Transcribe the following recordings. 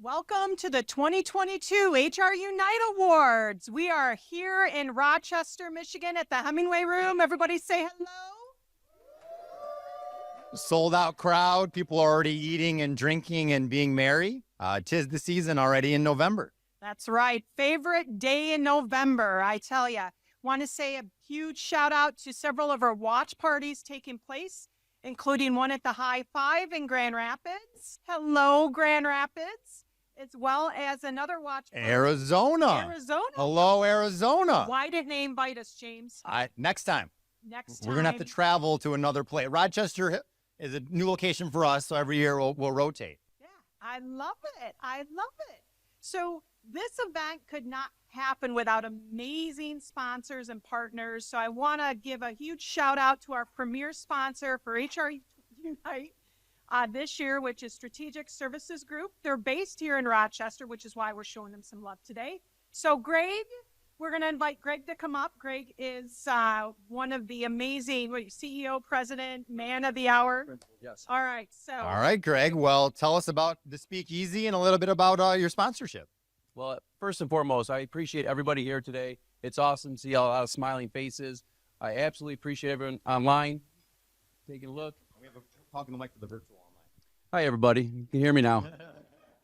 Welcome to the 2022 HRUnite Awards. We are here in Rochester, Michigan at the Hemingway Room. Everybody say hello. Sold out crowd. People are already eating and drinking and being merry. 'Tis the season already in November. That's right. Favorite day in November, I tell ya. Want to say a huge shout out to several of our watch parties taking place, including one at the High Five in Grand Rapids. Hello, Grand Rapids. As well as another watch party. Arizona. Hello, Arizona. Why didn't they invite us, James? Next time. Next time. We're going to have to travel to another place. Rochester is a new location for us, so every year we'll rotate. Yeah, I love it. I love it. So this event could not happen without amazing sponsors and partners. So I want to give a huge shout out to our premier sponsor for HRUnite this year, which is Strategic Services Group. They're based here in Rochester, which is why we're showing them some love today. So Greg, we're going to invite Greg to come up. Greg is one of the amazing CEO, president, man of the hour. Yes. All right. All right, Greg. Well, tell us about the Speakeasy and a little bit about your sponsorship. Well, first and foremost, I appreciate everybody here today. It's awesome to see a lot of smiling faces. I absolutely appreciate everyone online taking a look. We have talking the mic to the virtual online. Hi, everybody. You can hear me now.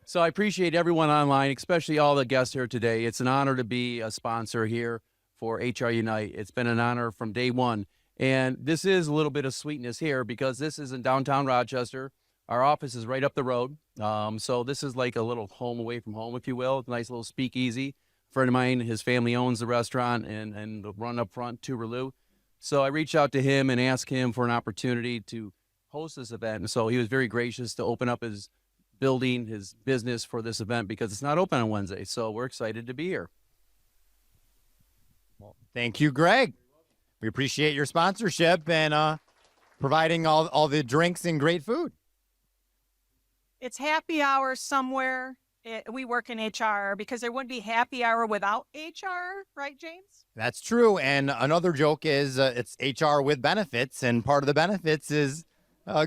So I appreciate everyone online, especially all the guests here today. It's an honor to be a sponsor here for HRUnite. It's been an honor from day one. And this is a little bit of sweetness here because this is in downtown Rochester. Our office is right up the road. So this is like a little home away from home, if you will. It's a nice little speakeasy. A friend of mine, his family owns the restaurant and the run up front to Relu. So I reached out to him and asked him for an opportunity to host this event. And so he was very gracious to open up his building, his business for this event because it's not open on Wednesday. So we're excited to be here. Well, thank you, Greg. We appreciate your sponsorship and providing all the drinks and great food. It's happy hour somewhere. We work in HR because there wouldn't be happy hour without HR, right, James? That's true. And another joke is it's HR with benefits, and part of the benefits is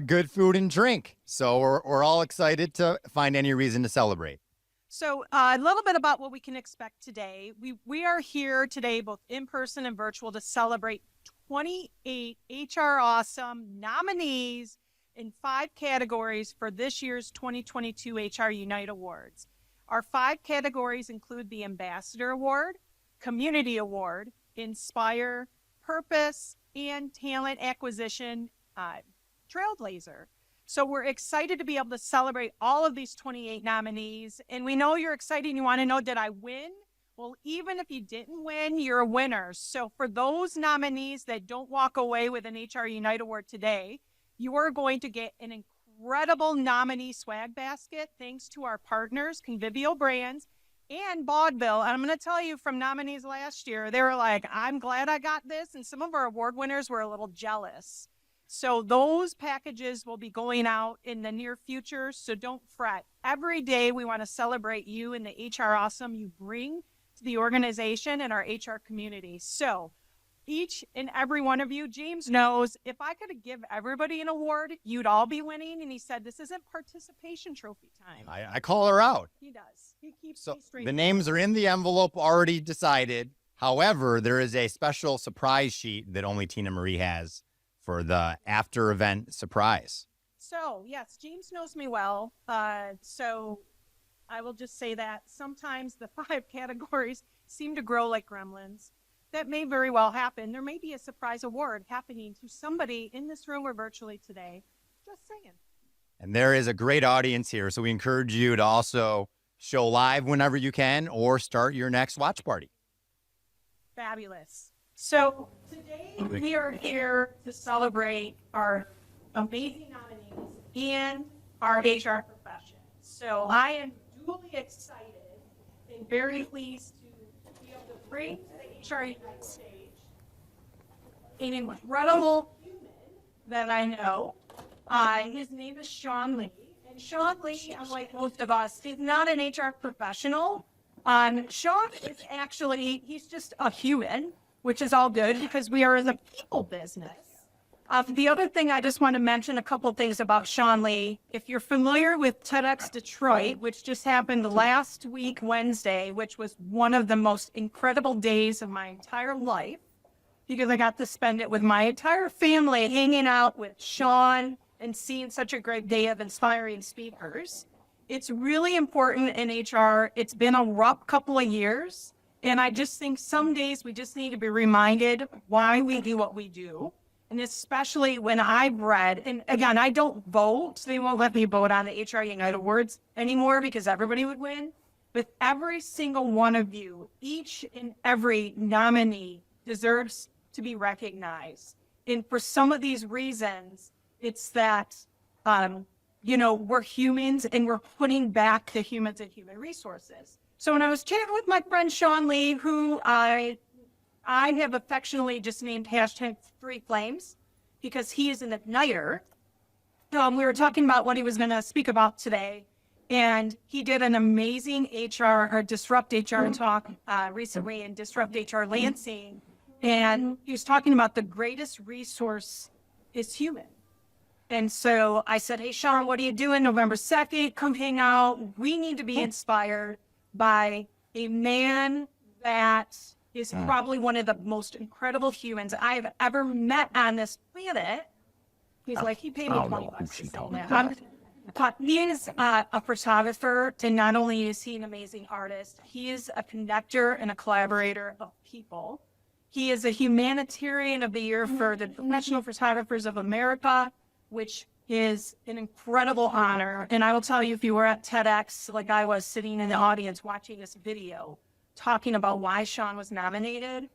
good food and drink. So we're all excited to find any reason to celebrate. So a little bit about what we can expect today. We are here today, both in person and virtual, to celebrate 28 HR Awesome nominees in 5 categories for this year's 2022 HRUnite Awards. Our 5 categories include the Ambassador Award, Community Award, Inspire, Purpose, and Talent Acquisition Trailblazer. So we're excited to be able to celebrate all of these 28 nominees. And we know you're excited and you want to know, did I win? Well, even if you didn't win, you're a winner. So for those nominees that don't walk away with an HRUnite Award today, you are going to get an incredible nominee swag basket thanks to our partners, Convivial Brands and Vaudeville. And I'm going to tell you, from nominees last year, they were like, I'm glad I got this. And some of our award winners were a little jealous. So those packages will be going out in the near future. So don't fret. Every day we want to celebrate you and the HR Awesome you bring to the organization and our HR community. So each and every one of you, James knows, if I could give everybody an award, you'd all be winning. And he said, this isn't participation trophy time. I call her out. He does. He keeps me straight. The names are in the envelope, already decided. However, there is a special surprise sheet that only Tina Marie has for the after event surprise. So yes, James knows me well. So I will just say that sometimes the 5 categories seem to grow like gremlins. That may very well happen. There may be a surprise award happening to somebody in this room or virtually today. Just saying. And there is a great audience here, so we encourage you to also show live whenever you can or start your next watch party. Fabulous. So today we are here to celebrate our amazing nominees and our HR profession. So I am duly excited and very pleased to be able to bring to the HRUnite stage an incredible human that I know. His name is Sean Lee. And Sean Lee, unlike most of us, is not an HR professional. Sean is actually, he's just a human, which is all good because we are in the people business. The other thing I just want to mention a couple things about Sean Lee. If you're familiar with TEDx Detroit, which just happened last week, Wednesday, which was one of the most incredible days of my entire life, because I got to spend it with my entire family, hanging out with Sean and seeing such a great day of inspiring speakers. It's really important in HR. It's been a rough couple of years. And I just think some days we just need to be reminded why we do what we do. And especially when I've read, and again, I don't vote. They won't let me vote on the HRUnite Awards anymore because everybody would win. But every single one of you, each and every nominee deserves to be recognized. And for some of these reasons, it's that, we're humans and we're putting back the humans and human resources. So when I was chatting with my friend Sean Lee, who I have affectionately just named #3Flames because he is an igniter. We were talking about what he was going to speak about today, and he did an amazing Disrupt HR talk recently in Disrupt HR Lansing, and he was talking about the greatest resource is human. And so I said, hey, Sean, what are you doing November 2nd? Come hang out. We need to be inspired by a man that is probably one of the most incredible humans I have ever met on this planet. He's like, he paid me $20 to say that. He is a photographer, and not only is he an amazing artist, he is a connector and a collaborator of people. He is a humanitarian of the year for the Professional Photographers of America, which is an incredible honor. And I will tell you, if you were at TEDx, like I was sitting in the audience watching this video, talking about why Sean was nominated,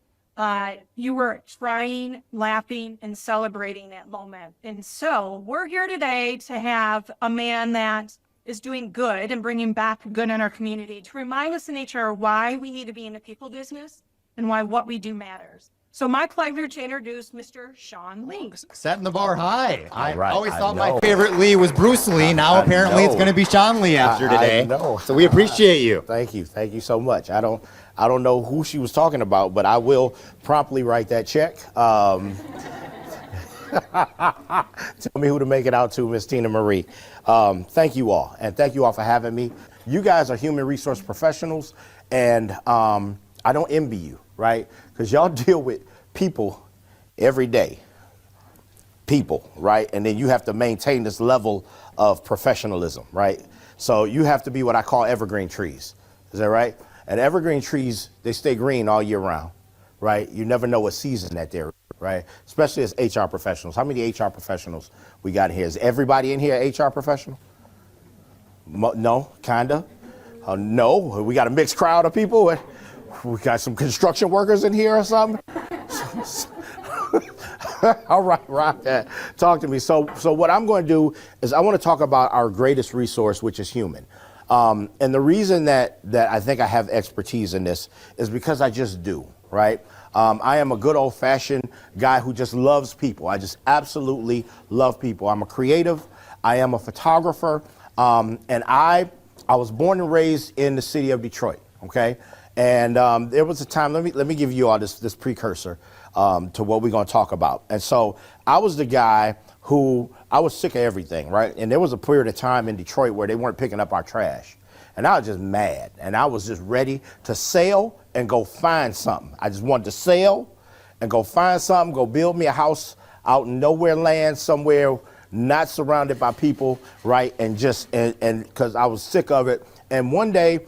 you were trying, laughing, and celebrating that moment. And so we're here today to have a man that is doing good and bringing back good in our community to remind us in HR why we need to be in the people business and why what we do matters. So my pleasure to introduce Mr. Sean Lee. Setting the bar high. I right, always I thought know. my favorite Lee was Bruce Lee. Now apparently it's know. going to be Sean Lee after today. I know. So we appreciate you. Thank you so much. I don't know who she was talking about, but I will promptly write that check. Tell me who to make it out to, Miss Tina Marie. Thank you all, and thank you all for having me. You guys are human resource professionals, and I don't envy you, right? Because y'all deal with people every day. People, right? And then you have to maintain this level of professionalism, right? So you have to be what I call evergreen trees. Is that right? And evergreen trees, they stay green all year round, right? You never know what season that they're, right? Especially as HR professionals. How many HR professionals we got here? Is everybody in here HR professional? No, kinda. No, we got a mixed crowd of people. We got some construction workers in here or something. All right, Rock, talk to me. So what I'm going to do is I want to talk about our greatest resource, which is human. And the reason that I think I have expertise in this is because I just do, right? I am a good old-fashioned guy who just loves people. I just absolutely love people. I'm a creative. I am a photographer. And I was born and raised in the city of Detroit, okay? And there was a time, let me give you all this precursor to what we're going to talk about. And so I was the guy who, I was sick of everything, right? And there was a period of time in Detroit where they weren't picking up our trash. And I was just mad. And I was just ready to sail and go find something. I just wanted to sail and go find something, go build me a house out in nowhere land somewhere, not surrounded by people, right? And because I was sick of it. And one day,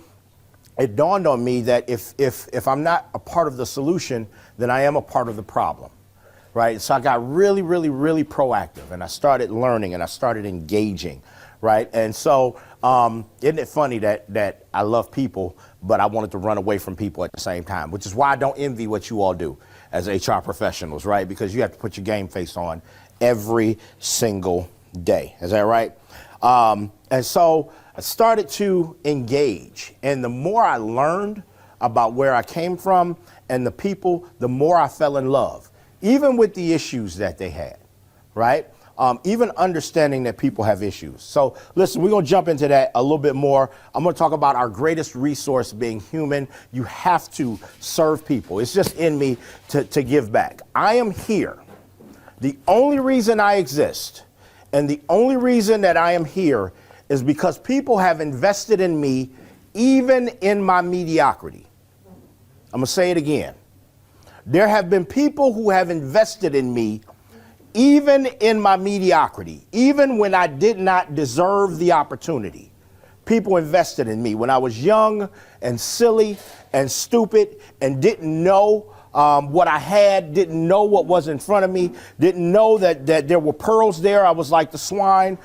it dawned on me that if I'm not a part of the solution, then I am a part of the problem, right? So I got really, really, really proactive, and I started learning, and I started engaging, right? And so isn't it funny that I love people, but I wanted to run away from people at the same time, which is why I don't envy what you all do as HR professionals, right? Because you have to put your game face on every single day. Is that right? And so I started to engage, and the more I learned about where I came from and the people, the more I fell in love, even with the issues that they had, right? Even understanding that people have issues. So listen, we're going to jump into that a little bit more. I'm going to talk about our greatest resource being human. You have to serve people. It's just in me to give back. I am here The only reason I exist and the only reason that I am here is because people have invested in me even in my mediocrity. I'm going to say it again. There have been people who have invested in me even in my mediocrity, even when I did not deserve the opportunity. People invested in me when I was young and silly and stupid and didn't know what I had, didn't know what was in front of me, didn't know that there were pearls there. I was like the swine,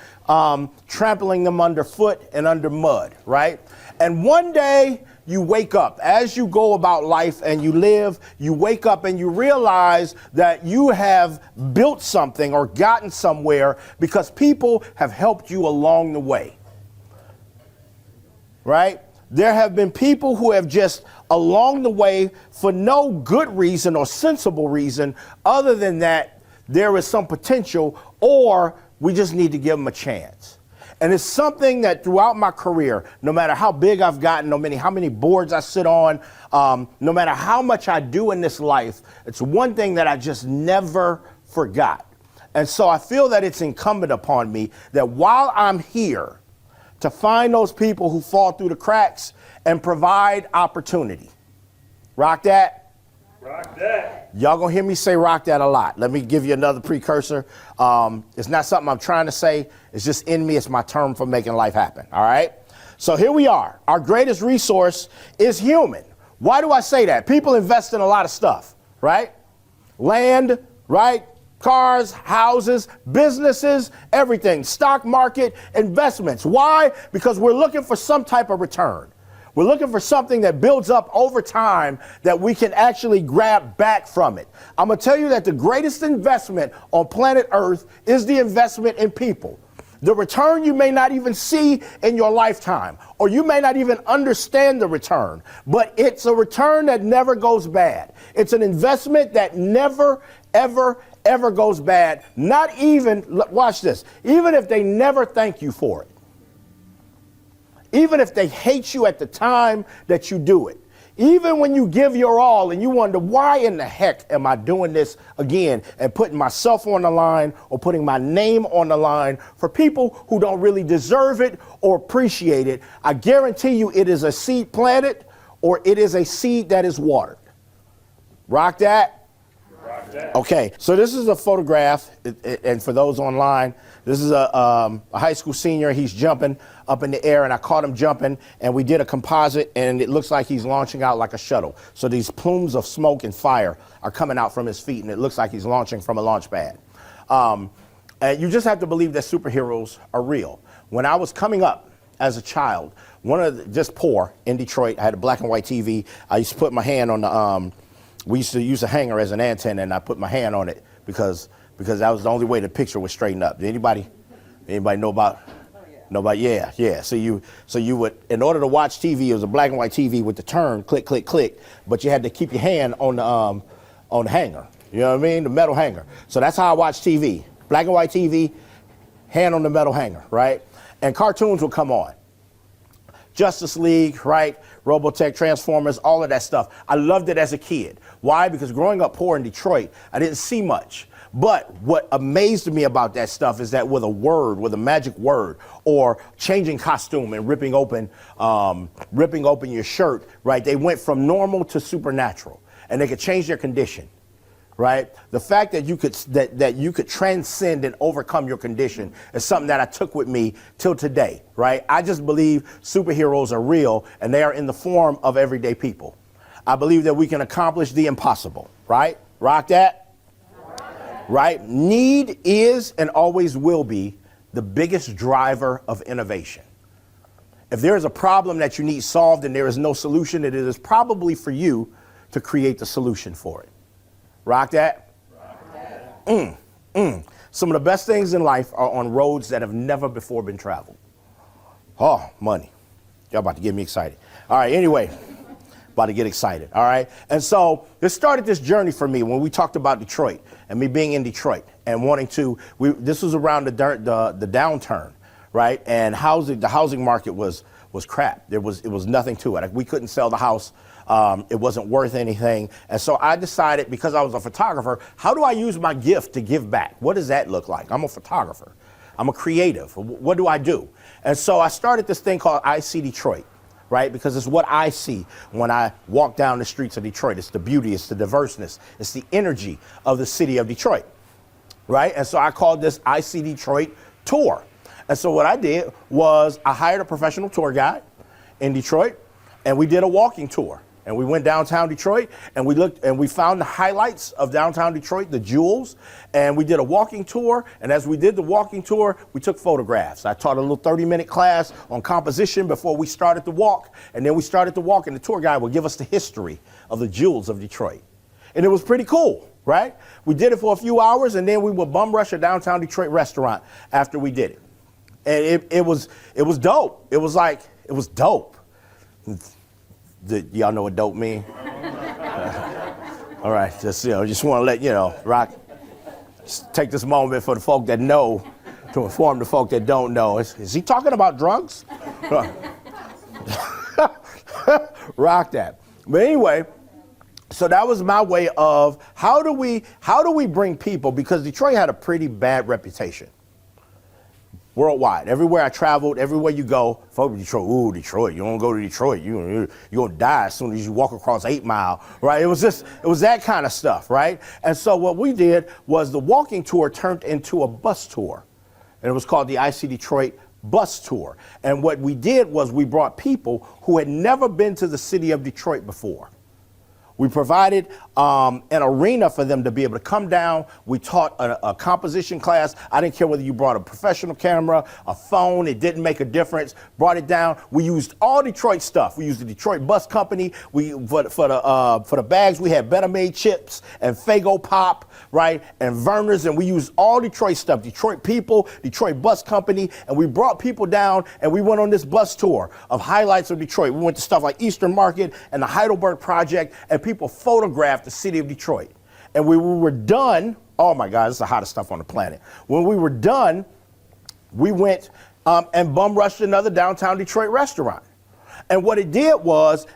trampling them underfoot and under mud, right? And one day you wake up, as you go about life and you live, you wake up and you realize that you have built something or gotten somewhere because people have helped you along the way, right? There have been people who have just along the way for no good reason or sensible reason other than that there is some potential or we just need to give them a chance. And it's something that throughout my career, no matter how big I've gotten, no matter how many boards I sit on, no matter how much I do in this life, it's one thing that I just never forgot. And so I feel that it's incumbent upon me that while I'm here to find those people who fall through the cracks and provide opportunity. Rock that? Rock that. Y'all gonna hear me say rock that a lot. Let me give you another precursor. It's not something I'm trying to say. It's just in me. It's my term for making life happen, all right? So here we are. Our greatest resource is human. Why do I say that? People invest in a lot of stuff, right? Land, right? Cars, houses, businesses, everything. Stock market, investments. Why? Because we're looking for some type of return. We're looking for something that builds up over time that we can actually grab back from it. I'm going to tell you that the greatest investment on planet Earth is the investment in people. The return you may not even see in your lifetime, or you may not even understand the return, but it's a return that never goes bad. It's an investment that never, ever goes bad. Not even, watch this, even if they never thank you for it. Even if they hate you at the time that you do it. Even when you give your all and you wonder, why in the heck am I doing this again and putting myself on the line or putting my name on the line for people who don't really deserve it or appreciate it, I guarantee you it is a seed planted or it is a seed that is watered. Rock that? Rock that. Okay, so this is a photograph, and for those online, this is a high school senior. He's jumping up in the air, and I caught him jumping, and we did a composite, and it looks like he's launching out like a shuttle. So these plumes of smoke and fire are coming out from his feet, and it looks like he's launching from a launch pad. And you just have to believe that superheroes are real. When I was coming up as a child, just poor in Detroit, I had a black and white TV. I used to put my hand on the, we used to use a hanger as an antenna, and I put my hand on it because that was the only way the picture was straightened up. Did anybody know about? Nobody, yeah. So you would, in order to watch TV, it was a black and white TV with the turn, click, click, click, but you had to keep your hand on the hanger. You know what I mean? The metal hanger. So that's how I watched TV. Black and white TV, hand on the metal hanger, right? And cartoons would come on. Justice League, right? Robotech, Transformers, all of that stuff. I loved it as a kid. Why? Because growing up poor in Detroit, I didn't see much. But what amazed me about that stuff is that with a magic word, or changing costume and ripping open your shirt, right? They went from normal to supernatural, and they could change their condition, right? The fact that you could transcend and overcome your condition is something that I took with me till today, right? I just believe superheroes are real, and they are in the form of everyday people. I believe that we can accomplish the impossible, right? Rock that. Right? Need is and always will be the biggest driver of innovation. If there is a problem that you need solved and there is no solution, it is probably for you to create the solution for it. Rock that? Rock that. Some of the best things in life are on roads that have never before been traveled. Oh, money. Y'all about to get me excited. All right, anyway. About to get excited, all right? And so this started this journey for me when we talked about Detroit and me being in Detroit and wanting to, this was around the downturn, right? And the housing market was crap. It was nothing to it. We couldn't sell the house It wasn't worth anything. And so I decided, because I was a photographer, how do I use my gift to give back? What does that look like? I'm a photographer. I'm a creative. What do I do? And so I started this thing called I See Detroit, right? Because it's what I see when I walk down the streets of Detroit. It's the beauty, it's the diverseness, it's the energy of the city of Detroit, right? And so I called this I See Detroit tour. And so what I did was I hired a professional tour guide in Detroit, and we did a walking tour. And we went downtown Detroit, and we looked and we found the highlights of downtown Detroit, the jewels, and we did a walking tour. And as we did the walking tour, we took photographs. I taught a little 30-minute class on composition before we started the walk. And then we started the walk, and the tour guide would give us the history of the jewels of Detroit. And it was pretty cool, right? We did it for a few hours, and then we would bum rush a downtown Detroit restaurant after we did it. And it was dope. It was dope. Y'all know what dope mean? All right, just want to let you know, Rock. Just take this moment for the folk that know to inform the folk that don't know. Is he talking about drugs? Rock that. But anyway, so that was my way of how do we bring people, because Detroit had a pretty bad reputation worldwide. Everywhere I traveled, everywhere you go, folks in Detroit, ooh, Detroit, you don't go to Detroit, you're gonna die as soon as you walk across 8 Mile, right? It was that kind of stuff, right? And so what we did was the walking tour turned into a bus tour. And it was called the I See Detroit bus tour. And what we did was we brought people who had never been to the city of Detroit before. We provided an arena for them to be able to come down. We taught a composition class. I didn't care whether you brought a professional camera, a phone, it didn't make a difference. Brought it down. We used all Detroit stuff. We used the Detroit Bus Company. For the bags, we had Better Made chips and Faygo Pop, right, and Vernors, and we used all Detroit stuff. Detroit people, Detroit Bus Company, and we brought people down, and we went on this bus tour of highlights of Detroit. We went to stuff like Eastern Market and the Heidelberg Project, and people photographed the city of Detroit. And when we were done, oh my God, this is the hottest stuff on the planet. When we were done, we went and bum rushed another downtown Detroit restaurant. And what it did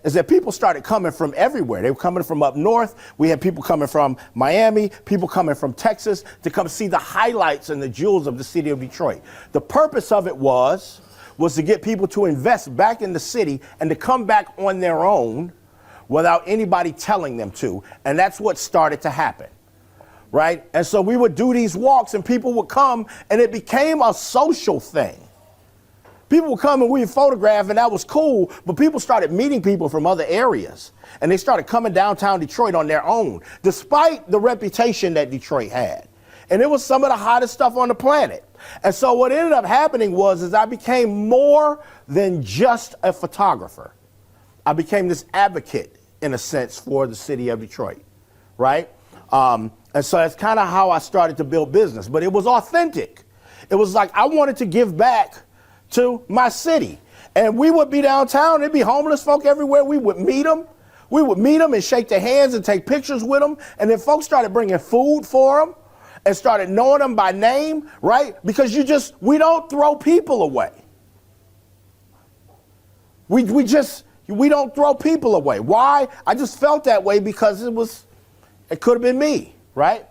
is that people started coming from everywhere. They were coming from up north. We had people coming from Miami, people coming from Texas to come see the highlights and the jewels of the city of Detroit. The purpose of it was to get people to invest back in the city and to come back on their own without anybody telling them to. And that's what started to happen, right? And so we would do these walks and people would come and it became a social thing. People would come and we'd photograph and that was cool, but people started meeting people from other areas and they started coming downtown Detroit on their own, despite the reputation that Detroit had. And it was some of the hottest stuff on the planet. And so what ended up happening is I became more than just a photographer. I became this advocate, in a sense, for the city of Detroit, right? And so that's kind of how I started to build business. But it was authentic. It was like I wanted to give back to my city. And we would be downtown. There'd be homeless folk everywhere. We would meet them. We would meet them and shake their hands and take pictures with them. And then folks started bringing food for them and started knowing them by name, right? Because we don't throw people away. We don't throw people away. Why? I just felt that way because it could have been me, right?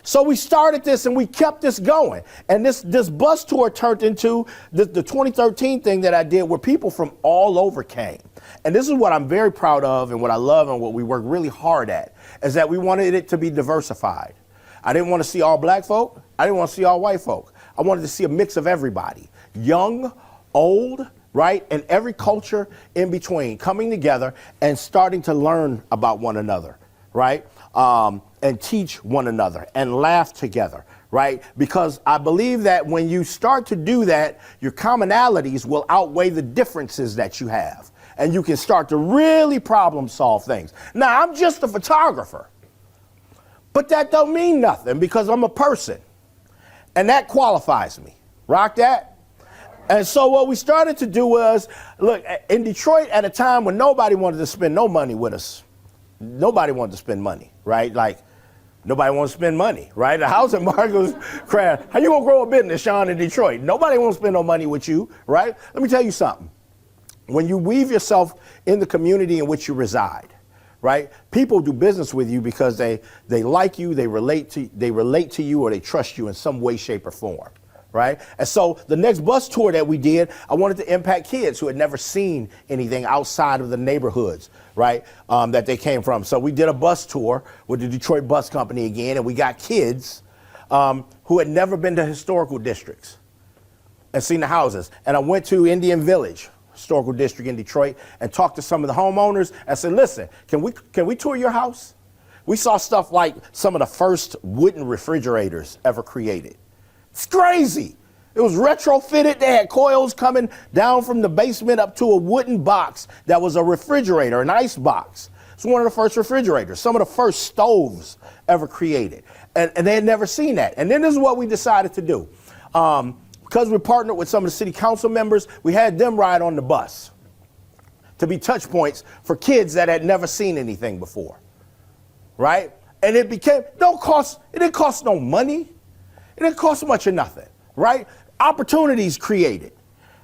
So we started this and we kept this going. And this bus tour turned into the 2013 thing that I did where people from all over came. And this is what I'm very proud of and what I love and what we work really hard at, is that we wanted it to be diversified. I didn't want to see all black folk. I didn't want to see all white folk. I wanted to see a mix of everybody, young, old, right? And every culture in between coming together and starting to learn about one another, right? And teach one another and laugh together, right? Because I believe that when you start to do that, your commonalities will outweigh the differences that you have. And you can start to really problem solve things. Now, I'm just a photographer, but that don't mean nothing because I'm a person. And that qualifies me. Rock that? And so what we started to do was, look, in Detroit at a time when nobody wanted to spend no money with us. Nobody wanted to spend money, right? Like, nobody wants to spend money, right? The housing market was crashed. How you gonna grow a business, Sean, in Detroit? Nobody wants to spend no money with you, right? Let me tell you something. when you weave yourself in the community in which you reside, right? People do business with you because they like you, they relate to you, or they trust you in some way, shape, or form, right? And so the next bus tour that we did, I wanted to impact kids who had never seen anything outside of the neighborhoods, right, that they came from. So we did a bus tour with the Detroit Bus Company again, and we got kids who had never been to historical districts and seen the houses. And I went to Indian Village, historical district in Detroit, and talked to some of the homeowners and said, listen, can we tour your house? We saw stuff like some of the first wooden refrigerators ever created. It's crazy. It was retrofitted. They had coils coming down from the basement up to a wooden box that was a refrigerator, an ice box. It's one of the first refrigerators, some of the first stoves ever created. And they had never seen that. And then this is what we decided to do. Because we partnered with some of the city council members, we had them ride on the bus to be touch points for kids that had never seen anything before, right? And it didn't cost no money. It didn't cost much or nothing, right? Opportunities created.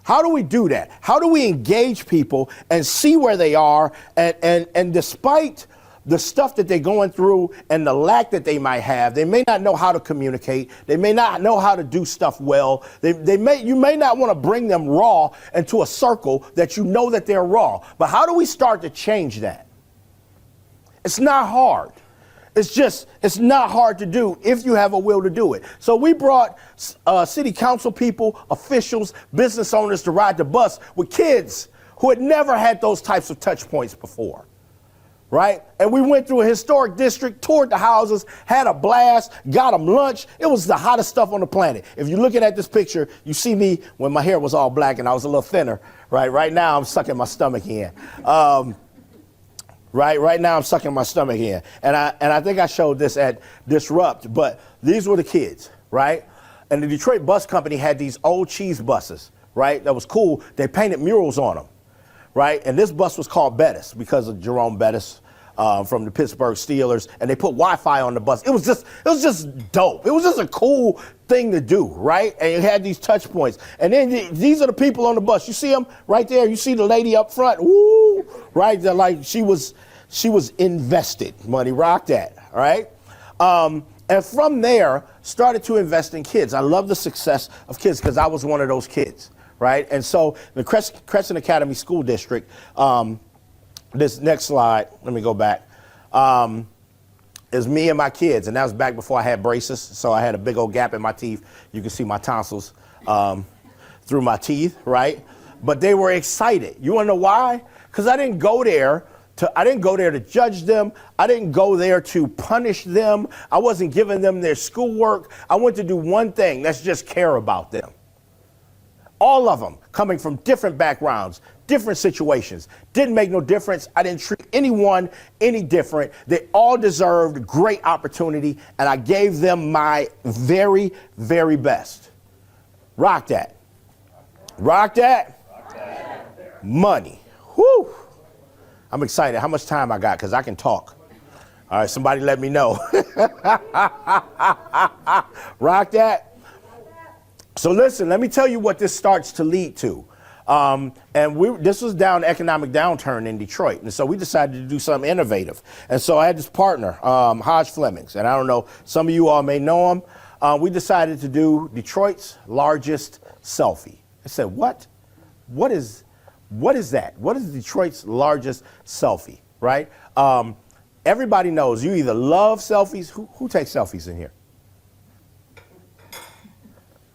How do we do that? How do we engage people and see where they are? And despite the stuff that they're going through and the lack that they might have, they may not know how to communicate. They may not know how to do stuff well. You may not want to bring them raw into a circle that you know that they're raw. But how do we start to change that? It's not hard. It's not hard to do if you have a will to do it. So we brought city council people, officials, business owners to ride the bus with kids who had never had those types of touch points before, right? And we went through a historic district, toured the houses, had a blast, got them lunch. It was the hottest stuff on the planet. If you're looking at this picture, you see me when my hair was all black and I was a little thinner, right? Right now I'm sucking my stomach in. Right now I'm sucking my stomach in. And I think I showed this at Disrupt, but these were the kids, right? And the Detroit Bus Company had these old cheese buses, right? That was cool. They painted murals on them, right? And this bus was called Bettis because of Jerome Bettis from the Pittsburgh Steelers. And they put Wi-Fi on the bus. It was just dope. It was just a cool thing to do, right? And it had these touch points. And then these are the people on the bus. You see them right there? You see the lady up front? Woo! Right? They're like she was invested. Money rocked that, all right? And from there, started to invest in kids. I love the success of kids because I was one of those kids, right? And so the Crescent Academy School District, this next slide, let me go back, is me and my kids. And that was back before I had braces. So I had a big old gap in my teeth. You can see my tonsils through my teeth, right? But they were excited. You want to know why? Because I didn't go there to judge them. I didn't go there to punish them. I wasn't giving them their schoolwork. I went to do one thing, that's just care about them. All of them coming from different backgrounds, different situations. Didn't make no difference. I didn't treat anyone any different. They all deserved great opportunity, and I gave them my very, very best. Rock that. Rock that. Rock that. Money. Whew. I'm excited. How much time I got? Because I can talk. All right, somebody let me know. Rock that. So listen, let me tell you what this starts to lead to. This was down economic downturn in Detroit. And so we decided to do something innovative. And so I had this partner, Hodge Flemings, and I don't know, some of you all may know him. We decided to do Detroit's largest selfie. I said, what? What is that? What is Detroit's largest selfie, right? Everybody knows you either love selfies. Who takes selfies in here?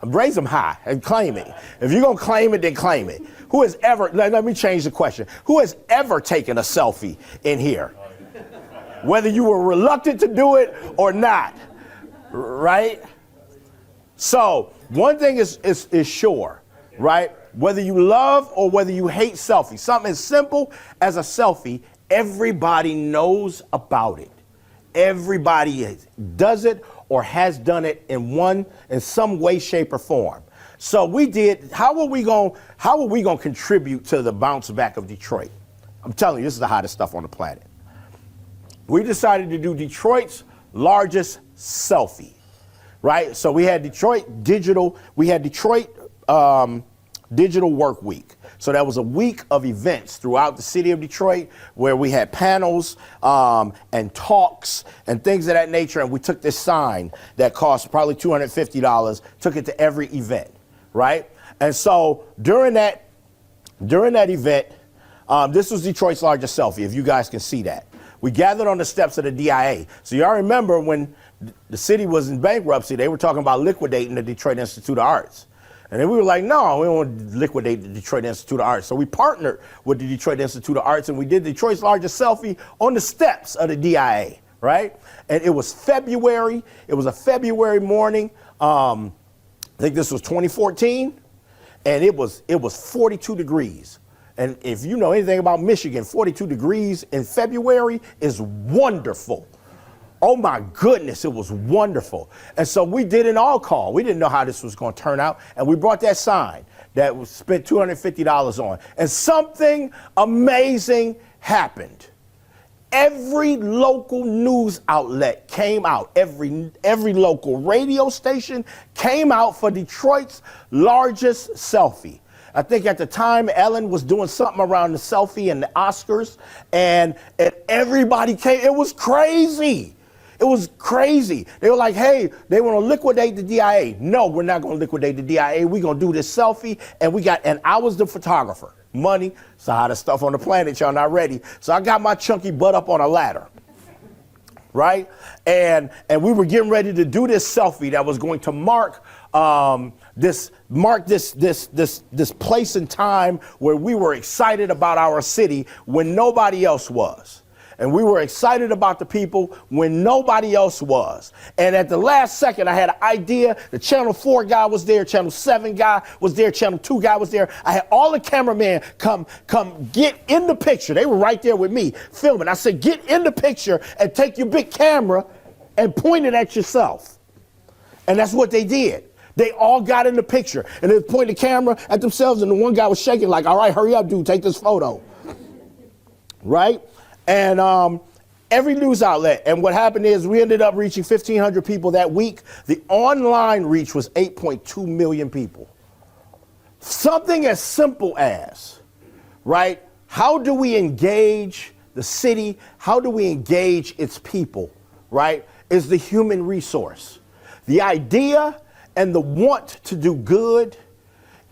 Raise them high and claim it. If you're going to claim it, then claim it. Who has ever, let me change the question. Who has ever taken a selfie in here? Whether you were reluctant to do it or not, right? So one thing is sure, right? Whether you love or whether you hate selfies, something as simple as a selfie, everybody knows about it. Everybody does it or has done it in some way, shape, or form. So we did. How are we going to contribute to the bounce back of Detroit? I'm telling you, this is the hottest stuff on the planet. We decided to do Detroit's largest selfie, right? So we had Detroit digital. We had Detroit Digital Work Week. So that was a week of events throughout the city of Detroit where we had panels and talks and things of that nature. And we took this sign that cost probably $250, took it to every event, right? And so during that event, this was Detroit's largest selfie, if you guys can see that. We gathered on the steps of the DIA. So y'all remember when the city was in bankruptcy, they were talking about liquidating the Detroit Institute of Arts. And then we were like, no, we don't want to liquidate the Detroit Institute of Arts. So we partnered with the Detroit Institute of Arts and we did Detroit's largest selfie on the steps of the DIA, right? And it was February. It was a February morning. I think this was 2014. And it was 42 degrees. And if you know anything about Michigan, 42 degrees in February is wonderful. Oh my goodness, it was wonderful. And so we did an all-call. We didn't know how this was going to turn out. And we brought that sign that was spent $250 on. And something amazing happened. Every local news outlet came out. Every local radio station came out for Detroit's largest selfie. I think at the time Ellen was doing something around the selfie and the Oscars, and everybody came. It was crazy. It was crazy. They were like, hey, they want to liquidate the DIA. No, we're not going to liquidate the DIA. We're going to do this selfie. And I was the photographer. Money, it's the hottest stuff on the planet. Y'all not ready. So I got my chunky butt up on a ladder. Right? And we were getting ready to do this selfie that was going to mark this place and time where we were excited about our city when nobody else was. And we were excited about the people when nobody else was. And at the last second, I had an idea. The Channel 4 guy was there. Channel 7 guy was there. Channel 2 guy was there. I had all the cameramen come get in the picture. They were right there with me filming. I said, get in the picture and take your big camera and point it at yourself. And that's what they did. They all got in the picture. And they pointed the camera at themselves. And the one guy was shaking like, all right, hurry up, dude. Take this photo. Right? And every news outlet. And what happened is we ended up reaching 1,500 people that week. The online reach was 8.2 million people. Something as simple as, right? How do we engage the city? How do we engage its people, right? Is the human resource. The idea and the want to do good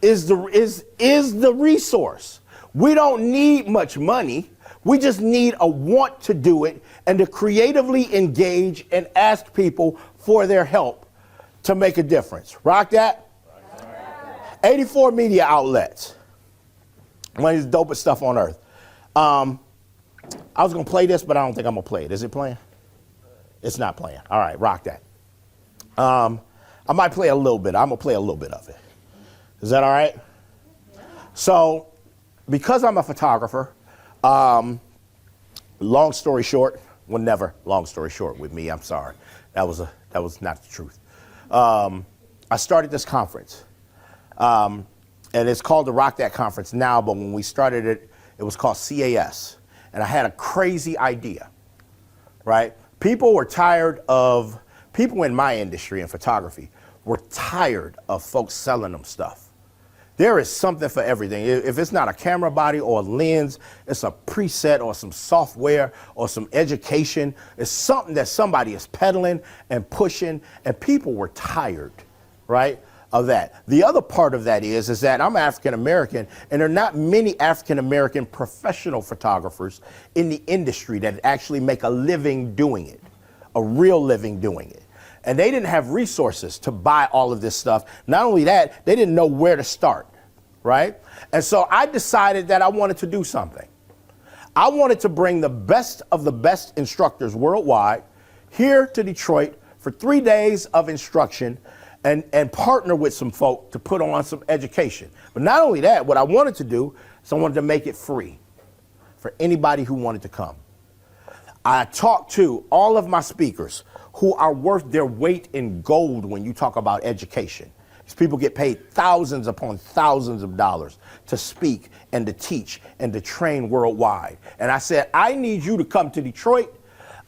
is the resource. We don't need much money. We just need a want to do it and to creatively engage and ask people for their help to make a difference. Rock that? 84 media outlets. One of the dopest stuff on earth. I was going to play this, but I don't think I'm going to play it. Is it playing? It's not playing. All right, rock that. I might play a little bit. I'm going to play a little bit of it. Is that all right? So, because I'm a photographer, long story short, well, never long story short with me. I'm sorry. That was not the truth. I started this conference, and it's called the Rock That Conference now, but when we started it, it was called CAS. And I had a crazy idea, right? People in my industry in photography were tired of folks selling them stuff. There is something for everything. If it's not a camera body or a lens, it's a preset or some software or some education. It's something that somebody is peddling and pushing, and people were tired, right, of that. The other part of that is that I'm African American, and there are not many African American professional photographers in the industry that actually make a living doing it, a real living doing it. And they didn't have resources to buy all of this stuff. Not only that, they didn't know where to start, right? And so I decided that I wanted to do something. I wanted to bring the best of the best instructors worldwide here to Detroit for 3 days of instruction and partner with some folk to put on some education. But not only that, what I wanted to do is I wanted to make it free for anybody who wanted to come. I talked to all of my speakers who are worth their weight in gold when you talk about education. These people get paid thousands upon thousands of dollars to speak and to teach and to train worldwide. And I said, I need you to come to Detroit.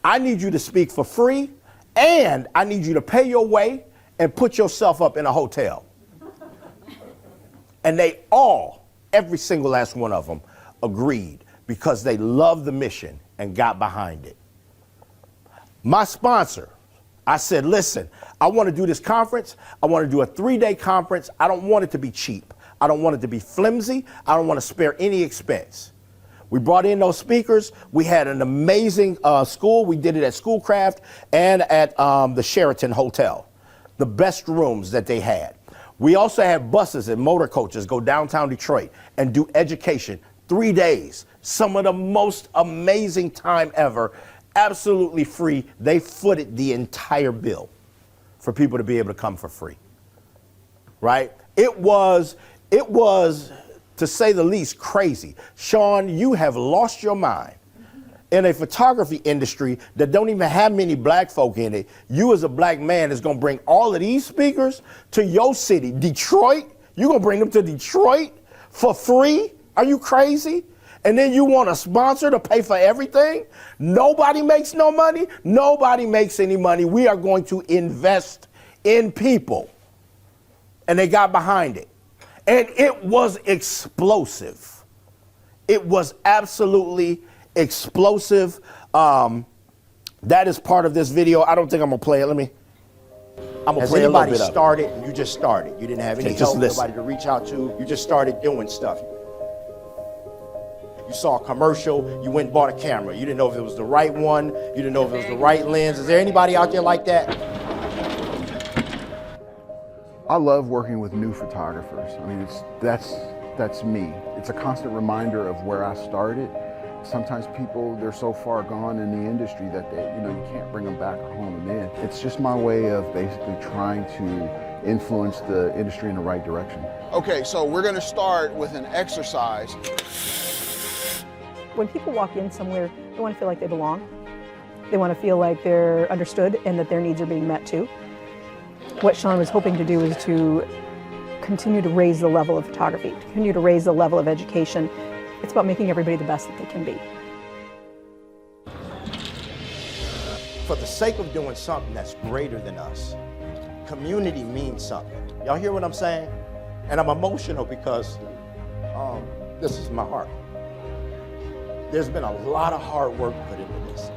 I need you to speak for free, and I need you to pay your way and put yourself up in a hotel. And they all, every single last one of them, agreed because they loved the mission and got behind it. My sponsor, I said, listen, I want to do this conference. I want to do a 3-day conference. I don't want it to be cheap. I don't want it to be flimsy. I don't want to spare any expense. We brought in those speakers. We had an amazing school. We did it at Schoolcraft and at the Sheraton Hotel, the best rooms that they had. We also had buses and motor coaches go downtown Detroit and do education 3 days. Some of the most amazing time ever, absolutely free. They footed the entire bill for people to be able to come for free, right? It was, to say the least, crazy. Sean, you have lost your mind. In a photography industry that don't even have many black folk in it, you as a black man is gonna bring all of these speakers to your city, Detroit? You gonna bring them to Detroit for free? Are you crazy? And then you want a sponsor to pay for everything? Nobody makes no money. Nobody makes any money. We are going to invest in people. And they got behind it. And it was explosive. It was absolutely explosive. That is part of this video. I don't think I'm gonna play it. I'm gonna play a little bit of it. Has anybody started? You just started. You didn't have any help, nobody to reach out to. You just started doing stuff. You saw a commercial, you went and bought a camera. You didn't know if it was the right one. You didn't know if it was the right lens. Is there anybody out there like that? I love working with new photographers. I mean, that's me. It's a constant reminder of where I started. Sometimes people, they're so far gone in the industry that you can't bring them back or home them in. It's just my way of basically trying to influence the industry in the right direction. Okay, so we're gonna start with an exercise. When people walk in somewhere, they want to feel like they belong. They want to feel like they're understood and that their needs are being met too. What Sean was hoping to do is to continue to raise the level of photography, to continue to raise the level of education. It's about making everybody the best that they can be. For the sake of doing something that's greater than us, community means something. Y'all hear what I'm saying? And I'm emotional because this is my heart. There's been a lot of hard work put into this.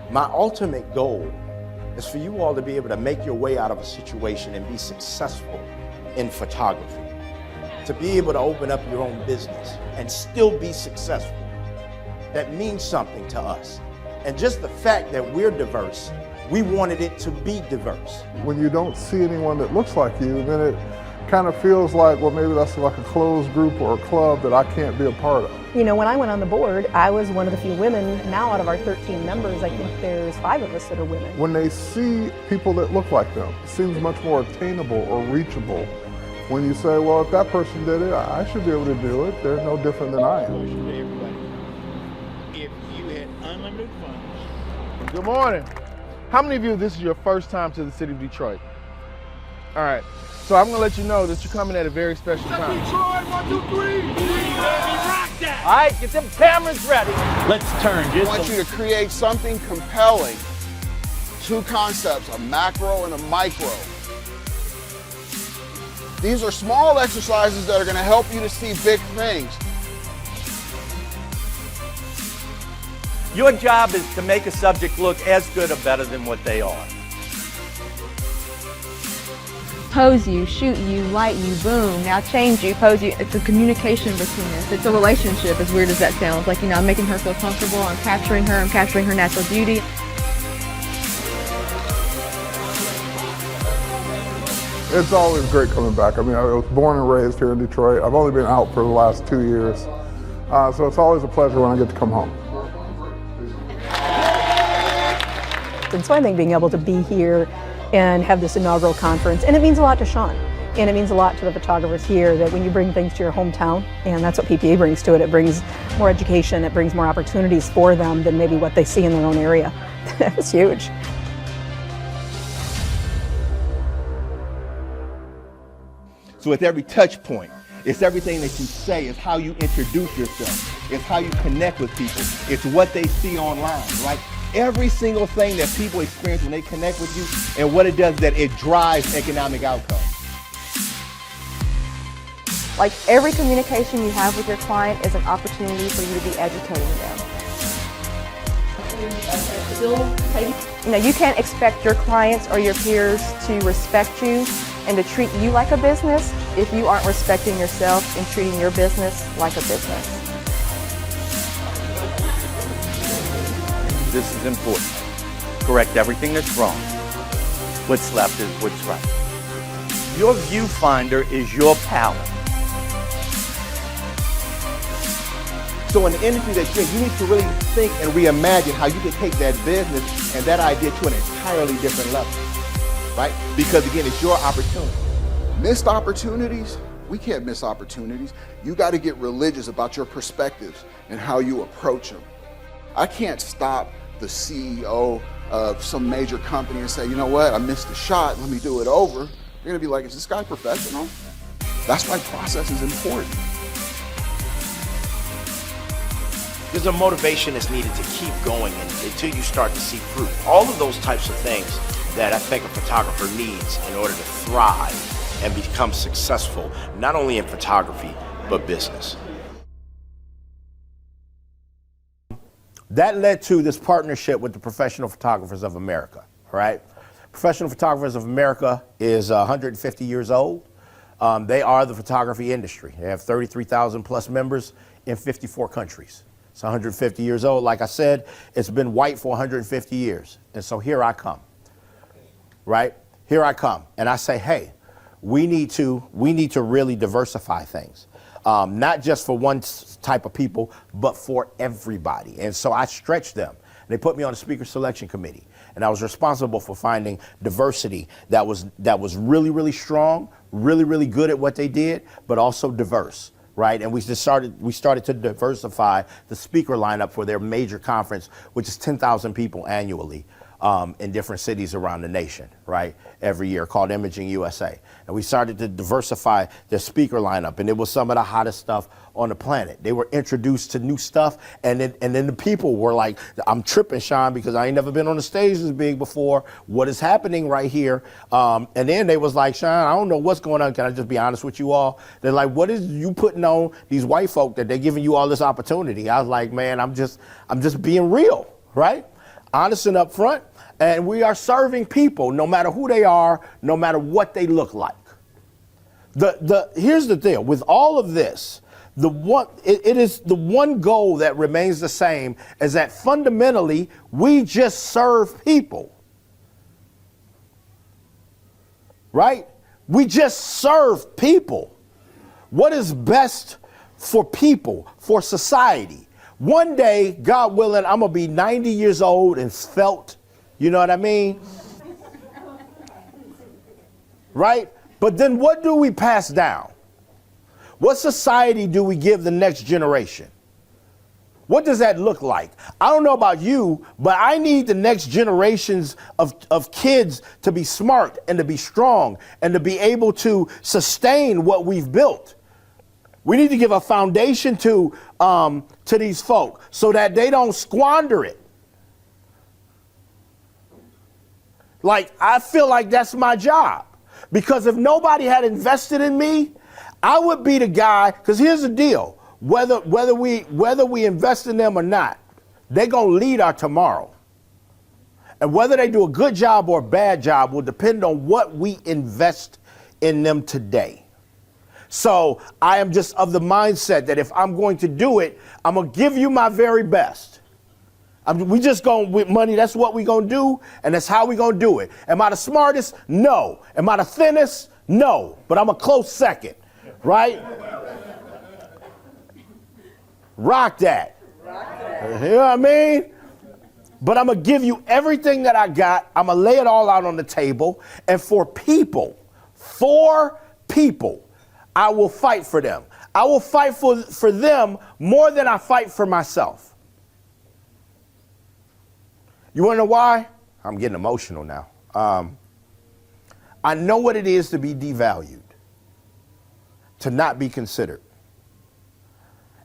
My ultimate goal is for you all to be able to make your way out of a situation and be successful in photography. To be able to open up your own business and still be successful. That means something to us. And just the fact that we're diverse, we wanted it to be diverse. When you don't see anyone that looks like you, then it kind of feels like, well, maybe that's like a closed group or a club that I can't be a part of. You know, when I went on the board, I was one of the few women. Now out of our 13 members, I think there's 5 of us that are women. When they see people that look like them, it seems much more attainable or reachable. When you say, well, if that person did it, I should be able to do it. They're no different than I am. If you had unlimited funds. Good morning. How many of you, this is your first time to the city of Detroit? All right, so I'm gonna let you know that you're coming at a very special time. Detroit, 1, 2, 3. Rock that. All right, get them cameras ready. Let's turn I want you to create something compelling. 2 concepts, a macro and a micro. These are small exercises that are gonna help you to see big things. Your job is to make a subject look as good or better than what they are. Pose you, shoot you, light you, boom, now change you, pose you. It's a communication between us. It's a relationship, as weird as that sounds. Like, I'm making her feel comfortable, I'm capturing her natural beauty. It's always great coming back. I mean, I was born and raised here in Detroit. I've only been out for the last 2 years. So it's always a pleasure when I get to come home. And so I think being able to be here and have this inaugural conference, and it means a lot to Sean, and it means a lot to the photographers here, that when you bring things to your hometown, and that's what PPA brings to it, it brings more education, it brings more opportunities for them than maybe what they see in their own area. It's huge. So it's every touch point. It's everything that you say. It's how you introduce yourself. It's how you connect with people. It's what they see online, right? Every single thing that people experience when they connect with you, and what it does is that it drives economic outcomes. Like every communication you have with your client is an opportunity for you to be educating them. You know, you can't expect your clients or your peers to respect you and to treat you like a business if you aren't respecting yourself and treating your business like a business. This is important. Correct everything that's wrong. What's left is what's right. Your viewfinder is your palette. So in the industry that you're in, you need to really think and reimagine how you can take that business and that idea to an entirely different level, right? Because again, it's your opportunity. Missed opportunities? We can't miss opportunities. You got to get religious about your perspectives and how you approach them. I can't stop the CEO of some major company and say, you know what, I missed a shot, let me do it over. You're going to be like, is this guy professional? That's why process is important. There's a motivation that's needed to keep going until you start to see fruit. All of those types of things that I think a photographer needs in order to thrive and become successful, not only in photography, but business. That led to this partnership with the Professional Photographers of America, right? Professional Photographers of America is 150 years old. They are the photography industry. They have 33,000 plus members in 54 countries. It's 150 years old. Like I said, it's been white for 150 years. And so here I come, right? Here I come. And I say, hey, we need to really diversify things. Not just for one type of people, but for everybody. And so I stretched them. They put me on the speaker selection committee. And I was responsible for finding diversity that was really, really strong, really, really good at what they did, but also diverse. Right, and we started to diversify the speaker lineup for their major conference, which is 10,000 people annually in different cities around the nation, right, every year, called Imaging USA. And we started to diversify their speaker lineup, and it was some of the hottest stuff on the planet. They were introduced to new stuff, and then the people were like, I'm tripping, Sean, because I ain't never been on the stage this big before. What is happening right here? And then they was like, Sean, I don't know what's going on. Can I just be honest with you all? They're like, what is you putting on these white folk that they're giving you all this opportunity? I was like, man, I'm just being real, right? Honest and upfront. And we are serving people, no matter who they are, no matter what they look like. Here's the deal. With all of this, it is the one goal that remains the same, is that fundamentally we just serve people. Right? We just serve people. What is best for people, for society? One day, God willing, I'm going to be 90 years old and svelte. You know what I mean? Right? But then what do we pass down? What society do we give the next generation? What does that look like? I don't know about you, but I need the next generations of kids to be smart and to be strong and to be able to sustain what we've built. We need to give a foundation to these folk so that they don't squander it. Like, I feel like that's my job. Because if nobody had invested in me, I would be the guy, because here's the deal. Whether we invest in them or not, they're going to lead our tomorrow. And whether they do a good job or a bad job will depend on what we invest in them today. So I am just of the mindset that if I'm going to do it, I'm going to give you my very best. We just going with money. That's what we going to do, and that's how we going to do it. Am I the smartest? No. Am I the thinnest? No. But I'm a close second, right? Rock that. You know what I mean? But I'm going to give you everything that I got. I'm going to lay it all out on the table. And for people, I will fight for them. I will fight for them more than I fight for myself. You want to know why? I'm getting emotional now. I know what it is to be devalued, to not be considered.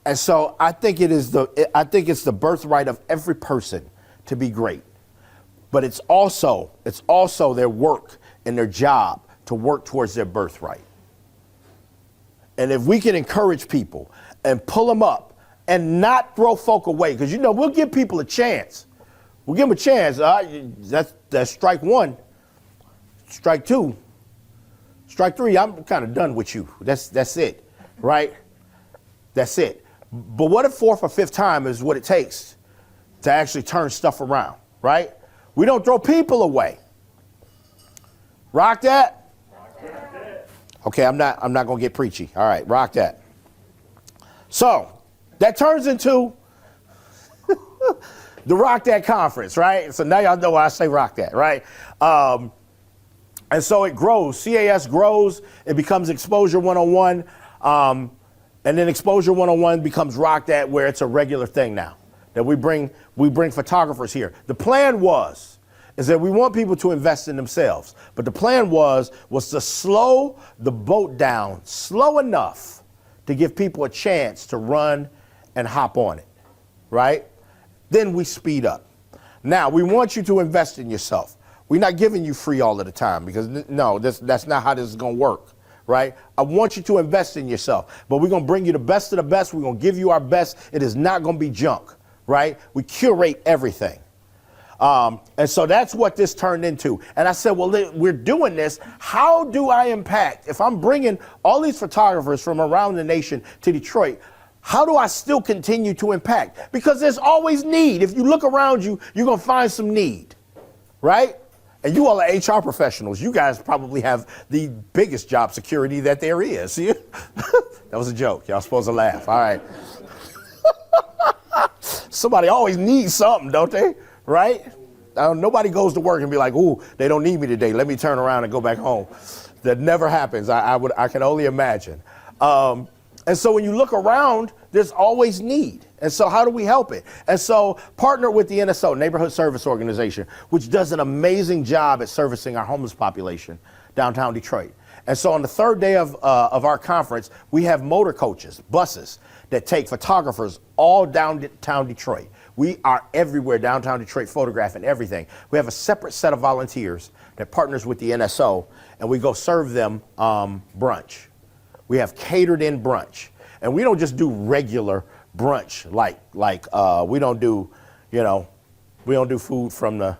And so I think it's the birthright of every person to be great. But it's also their work and their job to work towards their birthright. And if we can encourage people and pull them up and not throw folk away, because we'll give people a chance. We'll give them a chance. That's strike one. Strike two. Strike three, I'm kind of done with you. That's it, right? That's it. But what if fourth or fifth time is what it takes to actually turn stuff around, right? We don't throw people away. Rock that? Okay, I'm not gonna get preachy. All right, rock that. So that turns into the Rock That Conference, right? So now y'all know why I say rock that, right? And so it grows. CAS grows. It becomes Exposure 101. And then Exposure 101 becomes Rock That, where it's a regular thing now. That we bring photographers here. The plan is that we want people to invest in themselves. But the plan was to slow the boat down slow enough to give people a chance to run and hop on it, right? Then we speed up. Now, we want you to invest in yourself. We're not giving you free all of the time because, no, that's not how this is going to work, right? I want you to invest in yourself, but we're going to bring you the best of the best. We're going to give you our best. It is not going to be junk, right? We curate everything. And so that's what this turned into. And I said, well, we're doing this. How do I impact? If I'm bringing all these photographers from around the nation to Detroit, how do I still continue to impact? Because there's always need. If you look around you, you're going to find some need, right? And you all are HR professionals. You guys probably have the biggest job security that there is. See? That was a joke. Y'all supposed to laugh. All right. Somebody always needs something, don't they? Right? Nobody goes to work and be like, ooh, they don't need me today. Let me turn around and go back home. That never happens. I can only imagine. And so when you look around, there's always need. And so how do we help it? And so partner with the NSO, Neighborhood Service Organization, which does an amazing job at servicing our homeless population downtown Detroit. And so on the third day of our conference, we have motor coaches, buses that take photographers all downtown Detroit. We are everywhere downtown Detroit photographing everything. We have a separate set of volunteers that partners with the NSO, and we go serve them brunch. We have catered in brunch. And we don't just do regular brunch like we don't do, we don't do food from the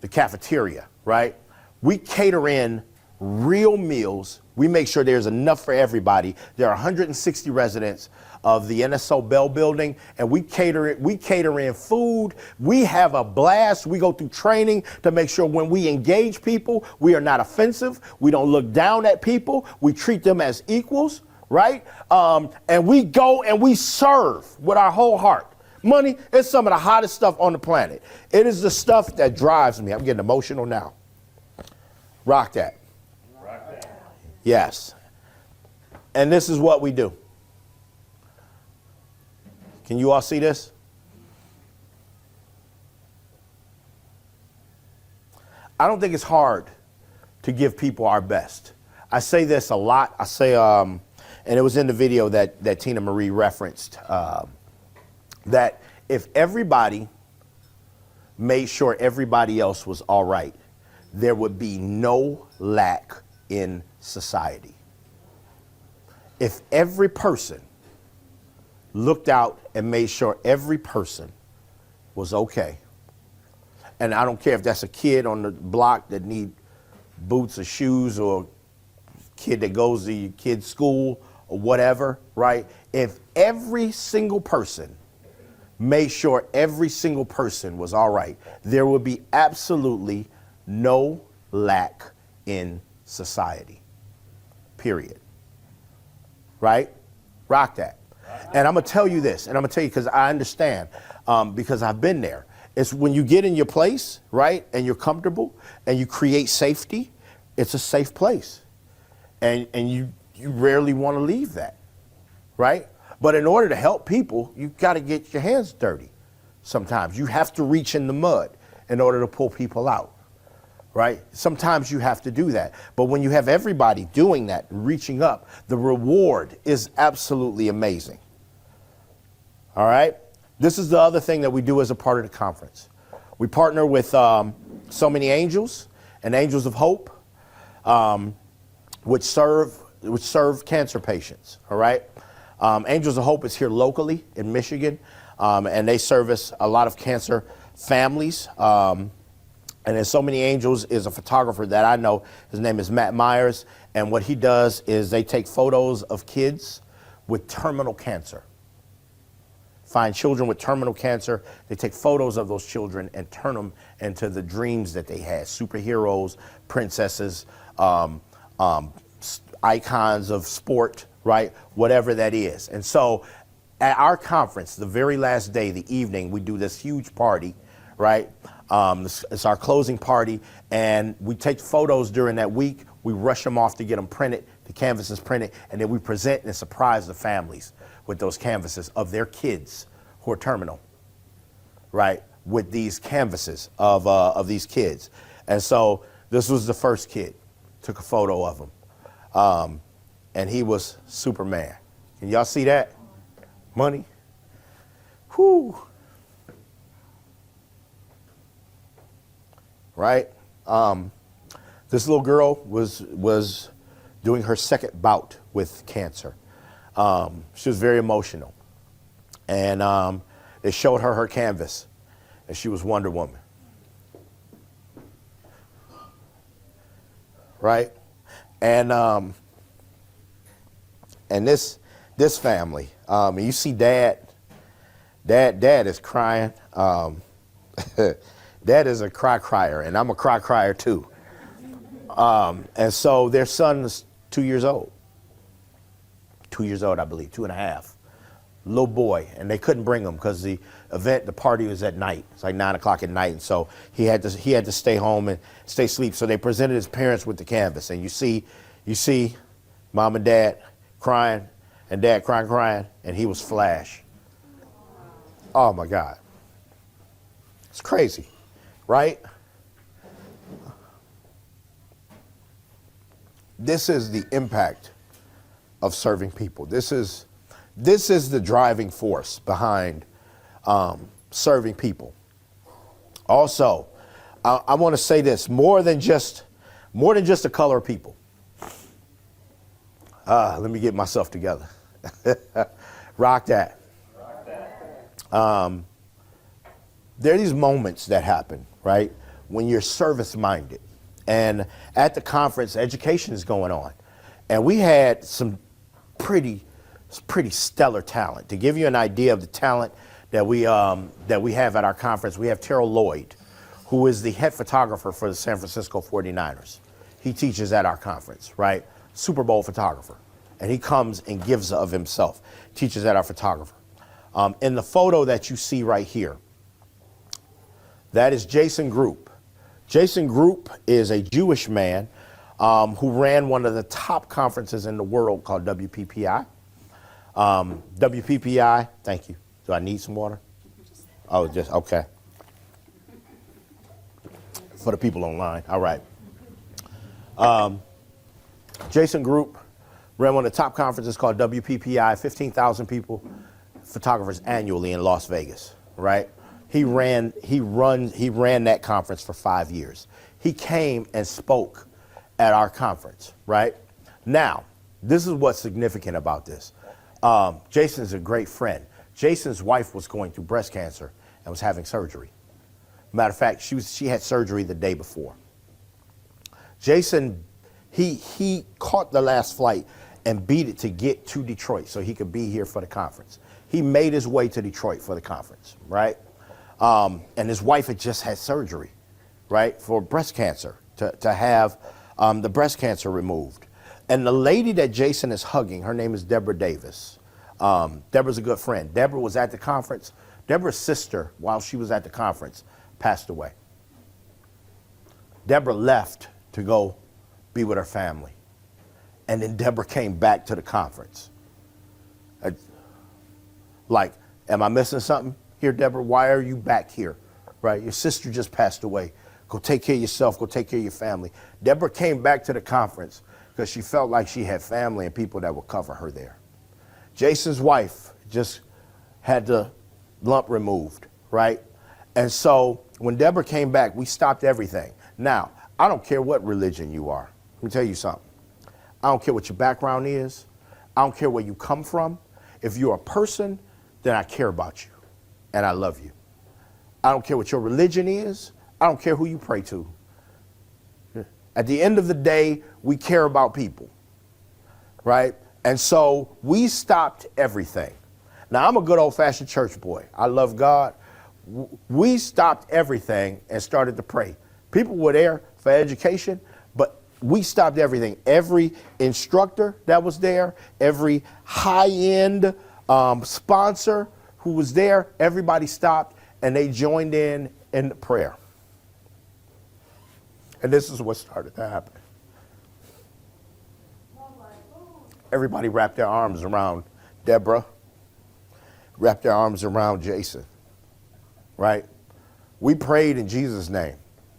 cafeteria, right? We cater in real meals. We make sure there's enough for everybody. There are 160 residents of the NSO Bell building, and we cater in food. We have a blast. We go through training to make sure when we engage people, we are not offensive. We don't look down at people. We treat them as equals, right? And we go and we serve with our whole heart. Money is some of the hottest stuff on the planet. It is the stuff that drives me. I'm getting emotional now. Rock that. Rock that. Yes. And this is what we do. Can you all see this? I don't think it's hard to give people our best. I say this a lot. I say, and it was in the video that Tina Marie referenced, that if everybody made sure everybody else was all right, there would be no lack in society. If every person looked out and made sure every person was okay. And I don't care if that's a kid on the block that need boots or shoes, or kid that goes to your kid's school or whatever, right? If every single person made sure every single person was all right, there would be absolutely no lack in society, period. Right? Rock that. And I'm going to tell you this, and I'm going to tell you because I understand, because I've been there. It's when you get in your place, right, and you're comfortable, and you create safety, it's a safe place. And you rarely want to leave that, right? But in order to help people, you've got to get your hands dirty sometimes. You have to reach in the mud in order to pull people out, right? Sometimes you have to do that. But when you have everybody doing that, reaching up, the reward is absolutely amazing. All right? This is the other thing that we do as a part of the conference. We partner with So Many Angels and Angels of Hope, which serve serve cancer patients, all right? Angels of Hope is here locally in Michigan, and they service a lot of cancer families. And there's so many angels is a photographer that I know. His name is Matt Myers, and what he does is they take photos of kids with terminal cancer. Find children with terminal cancer. They take photos of those children and turn them into the dreams that they had. Superheroes, princesses, icons of sport, right? Whatever that is. And so at our conference, the very last day, the evening, we do this huge party, right? It's our closing party, and we take photos during that week. We rush them off to get them printed, the canvases printed, and then we present and surprise the families with those canvases of their kids who are terminal, right? With these canvases of these kids. And so this was the first kid. Took a photo of him. And he was Superman. Can y'all see that? Money. Whoo. Right? This little girl was doing her second bout with cancer. She was very emotional. And they showed her canvas, and she was Wonder Woman. Right? And this family, you see dad is crying. Dad is a crier, and I'm a crier too. And so their son is 2 years old. 2 years old, I believe, 2.5. Little boy, and they couldn't bring him because the party was at night. It's like 9 o'clock at night, and so he had to stay home and stay asleep. So they presented his parents with the canvas, and you see mom and dad crying, and dad crying, and he was Flash. Oh my God. It's crazy, right? This is the impact of serving people. This is the driving force behind serving people. Also, I want to say this, more than just the color of people. Let me get myself together. Rock that. There are these moments that happen, right, when you're service-minded. And at the conference, education is going on. And we had some pretty stellar talent. To give you an idea of the talent that we have at our conference, we have Terrell Lloyd, who is the head photographer for the San Francisco 49ers. He teaches at our conference, right? Super Bowl photographer. And he comes and gives of himself, teaches at our photographer. In the photo that you see right here, that is Jason Group. Jason Group is a Jewish man who ran one of the top conferences in the world called WPPI. WPPI, thank you. Do I need some water? Oh, just, okay. For the people online, all right. Jason Group ran one of the top conferences called WPPI, 15,000 people, photographers annually in Las Vegas, right? He ran that conference for 5 years. He came and spoke at our conference, right? Now, this is what's significant about this. Jason's a great friend. Jason's wife was going through breast cancer and was having surgery. Matter of fact, she had surgery the day before. Jason, he caught the last flight and beat it to get to Detroit so he could be here for the conference. He made his way to Detroit for the conference, right? And his wife had just had surgery, right, for breast cancer, to have the breast cancer removed. And the lady that Jason is hugging, her name is Deborah Davis. Deborah's a good friend. Deborah was at the conference. Deborah's sister, while she was at the conference, passed away. Deborah left to go be with her family. And then Deborah came back to the conference. Like, am I missing something here, Deborah? Why are you back here? Right? Your sister just passed away. Go take care of yourself. Go take care of your family. Deborah came back to the conference because she felt like she had family and people that would cover her there. Jason's wife just had the lump removed, right? And so when Deborah came back, we stopped everything. Now, I don't care what religion you are. Let me tell you something. I don't care what your background is. I don't care where you come from. If you're a person, then I care about you and I love you. I don't care what your religion is. I don't care who you pray to. At the end of the day, we care about people, right? And so we stopped everything. Now, I'm a good old-fashioned church boy. I love God. We stopped everything and started to pray. People were there for education, but we stopped everything. Every instructor that was there, every high-end sponsor who was there, everybody stopped and they joined in the prayer. And this is what started to happen. Everybody wrapped their arms around Deborah, wrapped their arms around Jason, right? We prayed in Jesus' name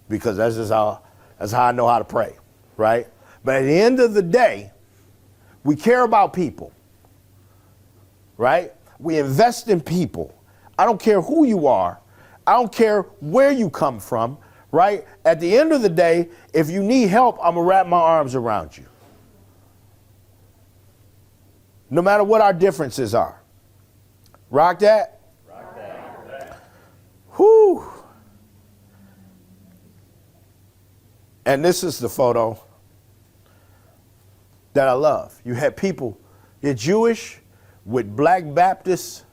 because that's how I know how to pray, right? But at the end of the day, we care about people, right? We invest in people. I don't care who you are. I don't care where you come from, right? At the end of the day, if you need help, I'm going to wrap my arms around you. No matter what our differences are. Rock that? Rock that. Whew. And this is the photo that I love. You had people, you're Jewish with Black Baptists,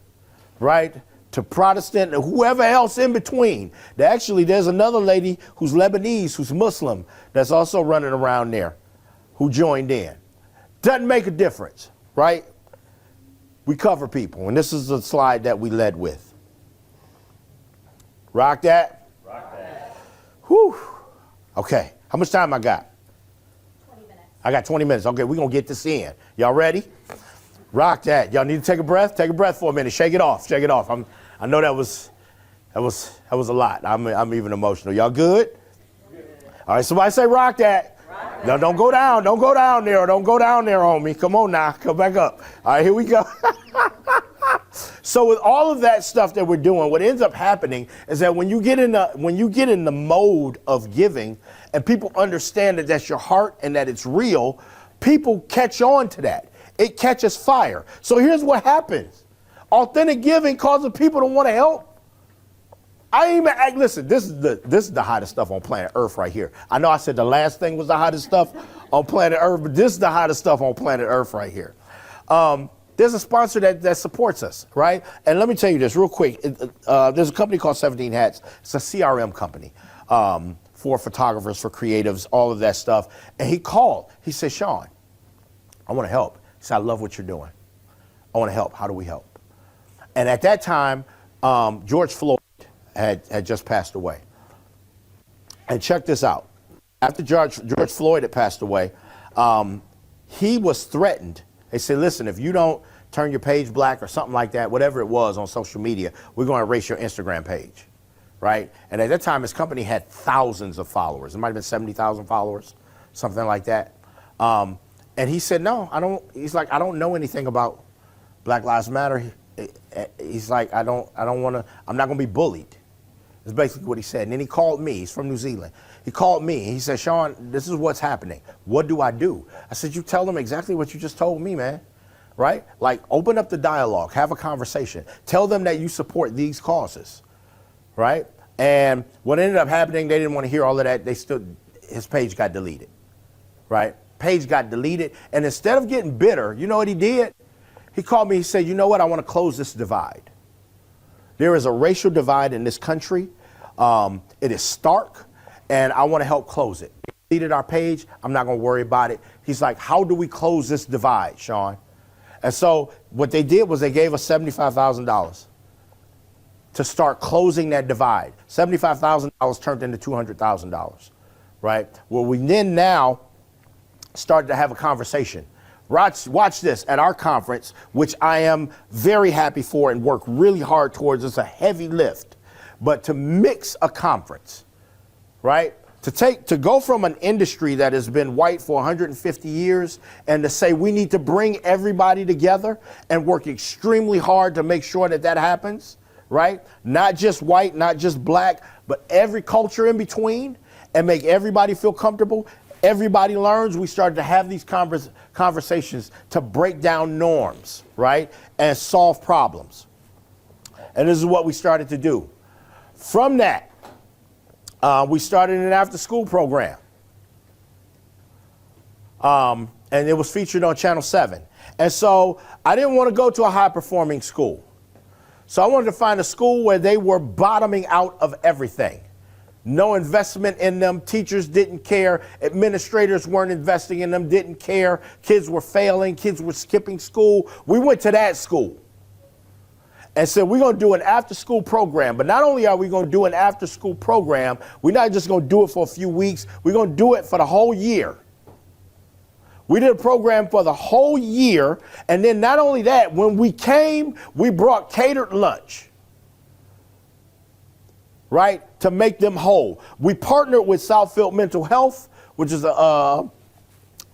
right, to Protestant, and whoever else in between. There's another lady who's Lebanese, who's Muslim, that's also running around there, who joined in. Doesn't make a difference, right? We cover people, and this is the slide that we led with. Rock that? Rock that. Whew. Okay, how much time I got? 20 minutes. I got 20 minutes. Okay, we're going to get this in. Y'all ready? Rock that. Y'all need to take a breath? Take a breath for a minute. Shake it off. Shake it off. I know that was a lot. I'm even emotional. Y'all good? All right, somebody say rock that. Rock no, don't go down. Don't go down there. Don't go down there on me. Come on now. Come back up. All right, here we go. So with all of that stuff that we're doing, what ends up happening is that when you get in the mode of giving and people understand that that's your heart and that it's real, people catch on to that. It catches fire. So here's what happens. Authentic giving causes people to want to help. Listen, this is the hottest stuff on planet Earth right here. I know I said the last thing was the hottest stuff on planet Earth, but this is the hottest stuff on planet Earth right here. There's a sponsor that supports us, right? And let me tell you this real quick. There's a company called 17 Hats. It's a CRM company for photographers, for creatives, all of that stuff. And he called. He said, Sean, I want to help. He said, I love what you're doing. I want to help. How do we help? And at that time, George Floyd had just passed away. And check this out. After George Floyd had passed away, he was threatened. They said, listen, if you don't turn your page black or something like that, whatever it was on social media, we're going to erase your Instagram page, right? And at that time, his company had thousands of followers. It might have been 70,000 followers, something like that. And he said, no, I don't. He's like, I don't know anything about Black Lives Matter. He's like, I'm not going to be bullied. That's basically what he said. And then he called me. He's from New Zealand. He called me. He said, Sean, this is what's happening. What do I do? I said, you tell them exactly what you just told me, man. Right? Like, open up the dialogue. Have a conversation. Tell them that you support these causes. Right? And what ended up happening, they didn't want to hear all of that. His page got deleted. Right? Page got deleted. And instead of getting bitter, you know what he did? He called me. He said, you know what? I want to close this divide. There is a racial divide in this country. It is stark, and I want to help close it. He deleted our page. I'm not going to worry about it. He's like, how do we close this divide, Sean? And so what they did was they gave us $75,000 to start closing that divide. $75,000 turned into $200,000, right? Well, we then now started to have a conversation. Watch this at our conference, which I am very happy for and work really hard towards. It's a heavy lift, but to mix a conference, right? To go from an industry that has been white for 150 years and to say we need to bring everybody together and work extremely hard to make sure that happens, right? Not just white, not just black, but every culture in between, and make everybody feel comfortable. everybody learns. We started to have these conversations to break down norms, right, and solve problems. And this is what we started to do. From that, we started an after-school program. And it was featured on Channel 7. And so I didn't want to go to a high-performing school. So I wanted to find a school where they were bottoming out of everything. No investment in them. Teachers didn't care. Administrators weren't investing in them, didn't care. Kids were failing. Kids were skipping school. We went to that school and said, we're going to do an after-school program. But not only are we going to do an after-school program, we're not just going to do it for a few weeks. We're going to do it for the whole year. We did a program for the whole year. And then not only that, when we came, we brought catered lunch, right, to make them whole. We partnered with Southfield Mental Health, which is a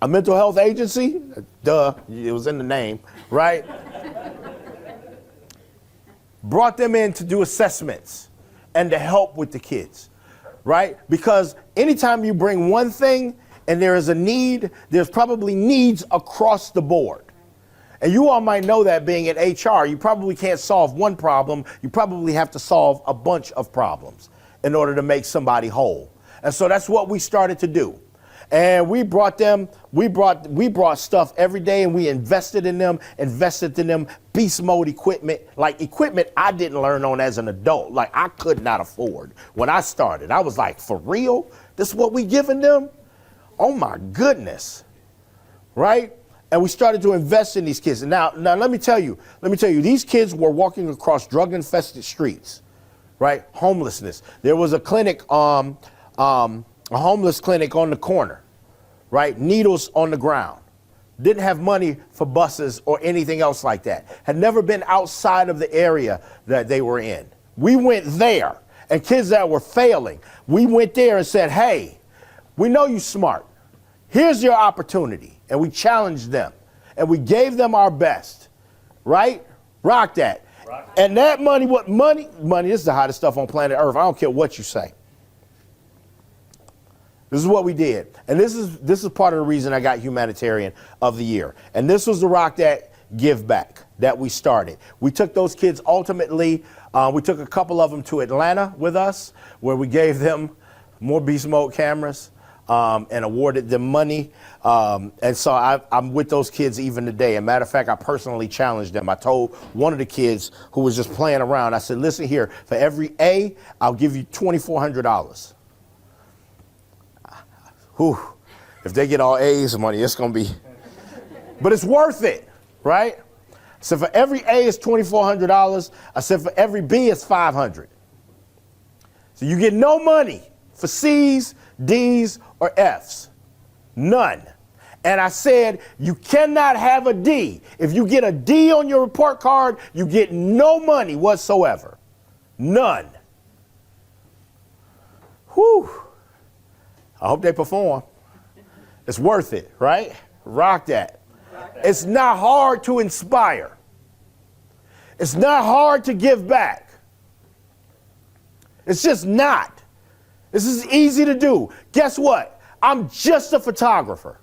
mental health agency. Duh, it was in the name, right? Brought them in to do assessments and to help with the kids, right? Because anytime you bring one thing and there is a need, there's probably needs across the board. And you all might know that being in HR, you probably can't solve one problem. You probably have to solve a bunch of problems in order to make somebody whole. And so that's what we started to do. And we brought stuff every day, and we invested in them beast mode equipment, like equipment I didn't learn on as an adult, like I could not afford when I started. I was like, for real? This is what we giving them? Oh my goodness, right? And we started to invest in these kids. And now let me tell you, these kids were walking across drug-infested streets, right? Homelessness. There was a clinic, a homeless clinic on the corner, right? Needles on the ground. Didn't have money for buses or anything else like that. Had never been outside of the area that they were in. We went there, and kids that were failing, we went there and said, hey, we know you smart. Here's your opportunity. And we challenged them, and we gave them our best, right? Rock that. And that money, money, this is the hottest stuff on planet Earth. I don't care what you say. This is what we did. And this is part of the reason I got Humanitarian of the Year. And this was the Rock That Give Back that we started. We took those kids ultimately, we took a couple of them to Atlanta with us, where we gave them more beast mode cameras. And awarded them money. And so I'm with those kids even today. As a matter of fact, I personally challenged them. I told one of the kids who was just playing around, I said, listen here, for every A, I'll give you $2,400. Whew. If they get all A's money, it's going to be, but it's worth it, right? So for every A is $2,400. I said for every B it's $500. So you get no money for C's, D's, or F's. None. And I said, you cannot have a D. If you get a D on your report card, you get no money whatsoever. None. Whew. I hope they perform. It's worth it, right? Rock that. It's not hard to inspire. It's not hard to give back. It's just not. This is easy to do. Guess what? I'm just a photographer.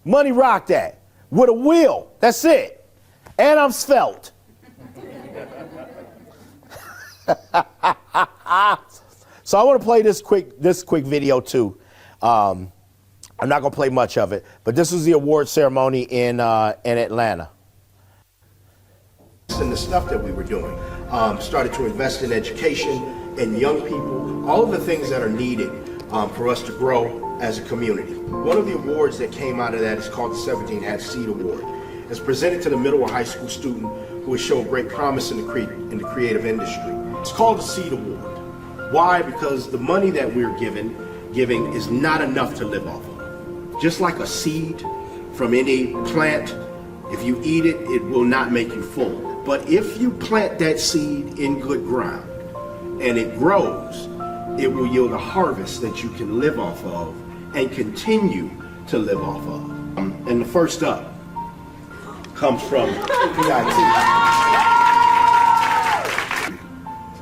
Money rock that. With a wheel. That's it. And I'm svelte. So I want to play this quick video too. I'm not going to play much of it, but this was the award ceremony in Atlanta. And the stuff that we were doing, started to invest in education and young people, all of the things that are needed for us to grow as a community. One of the awards that came out of that is called the 17 Hat Seed Award. It's presented to the middle or high school student who has shown great promise in the creative industry. It's called the Seed Award. Why? Because the money that we're giving is not enough to live off of. Just like a seed from any plant, if you eat it, it will not make you full. But if you plant that seed in good ground and it grows, it will yield a harvest that you can live off of and continue to live off of. And the first up comes from PIT.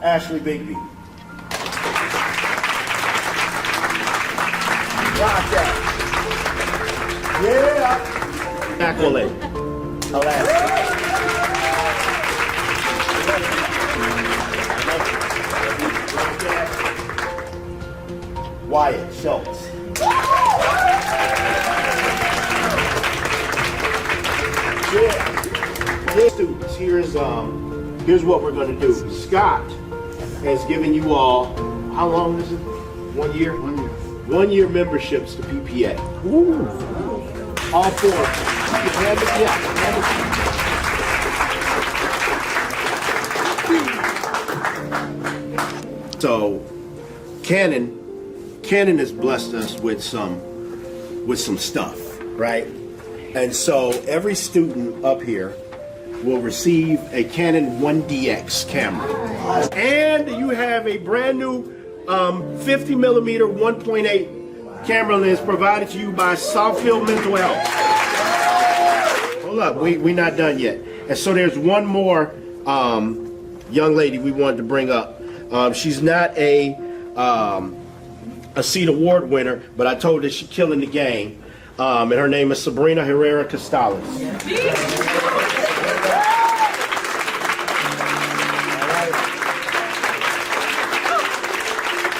Ashley Bigby. Rock that. Yeah. Accolade. Wyatt Schultz. Yeah, students, here's what we're going to do. Scott has given you all, how long is it? 1 year? 1 year. 1 year memberships to PPA. Ooh. All four. So, Canon has blessed us with some stuff, right? And so every student up here will receive a Canon 1DX camera. And you have a brand new 50 millimeter 1.8 camera lens provided to you by Southfield Mental Health. Hold up, we're not done yet. And so there's one more young lady we wanted to bring up. She's not a SEED award winner, but I told her she's killing the game. And her name is Sabrina Herrera Costales.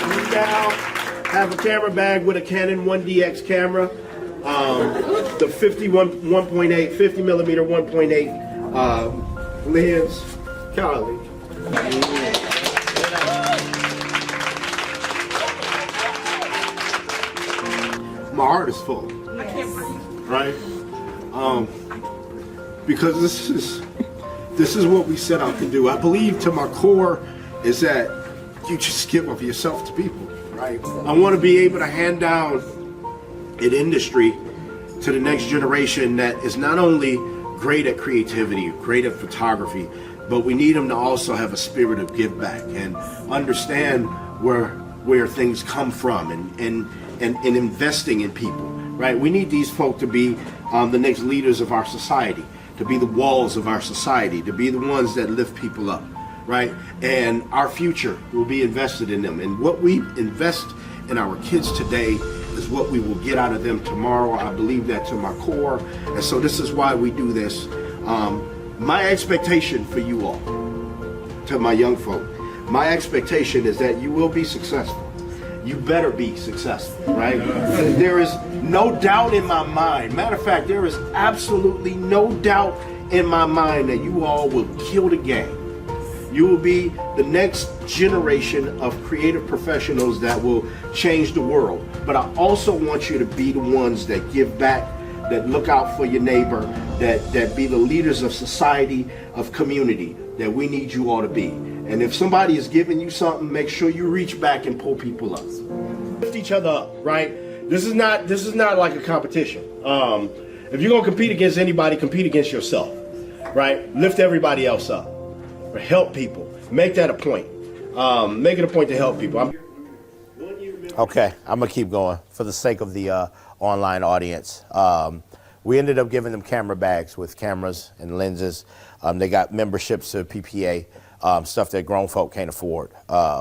We now have a camera bag with a Canon 1DX camera, the 50 millimeter 1.8 lens. Golly. My heart is full. Right? Because this is what we set out to do. I believe to my core is that you just give of yourself to people, right? I want to be able to hand down an industry to the next generation that is not only great at creativity, great at photography, but we need them to also have a spirit of give back and understand where things come from and investing in people, right? We need these folk to be the next leaders of our society, to be the walls of our society, to be the ones that lift people up, right? And our future will be invested in them. And what we invest in our kids today is what we will get out of them tomorrow. I believe that to my core. And so this is why we do this. My expectation for you all, to my young folk, my expectation is that you will be successful. You better be successful, right? There is no doubt in my mind. Matter of fact, there is absolutely no doubt in my mind that you all will kill the game. You will be the next generation of creative professionals that will change the world. But I also want you to be the ones that give back, that look out for your neighbor, that be the leaders of society, of community, that we need you all to be. And if somebody is giving you something, make sure you reach back and pull people up. Lift each other up, right? This is not like a competition. If you're gonna compete against anybody, compete against yourself, right? Lift everybody else up. Help people. Make that a point. Make it a point to help people. Okay, I'm gonna keep going for the sake of the online audience. We ended up giving them camera bags with cameras and lenses. They got memberships to PPA, stuff that grown folk can't afford.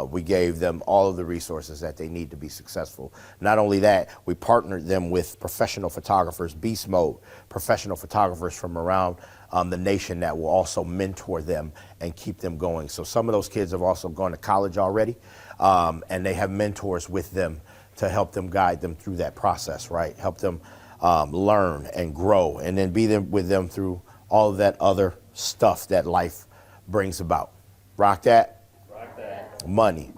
We gave them all of the resources that they need to be successful. Not only that, we partnered them with professional photographers, beast mode, professional photographers from around the nation that will also mentor them and keep them going. So some of those kids have also gone to college already, and they have mentors with them to help them guide them through that process, right? Help them learn and grow, and then be there with them through all of that other stuff that life brings about. Rock that? Rock that. Money.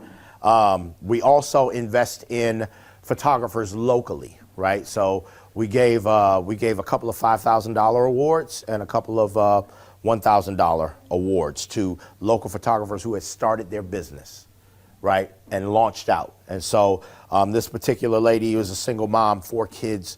We also invest in photographers locally, right? So we gave a couple of $5,000 awards and a couple of $1,000 awards to local photographers who had started their business, right, and launched out. And so this particular lady was a single mom, 4 kids.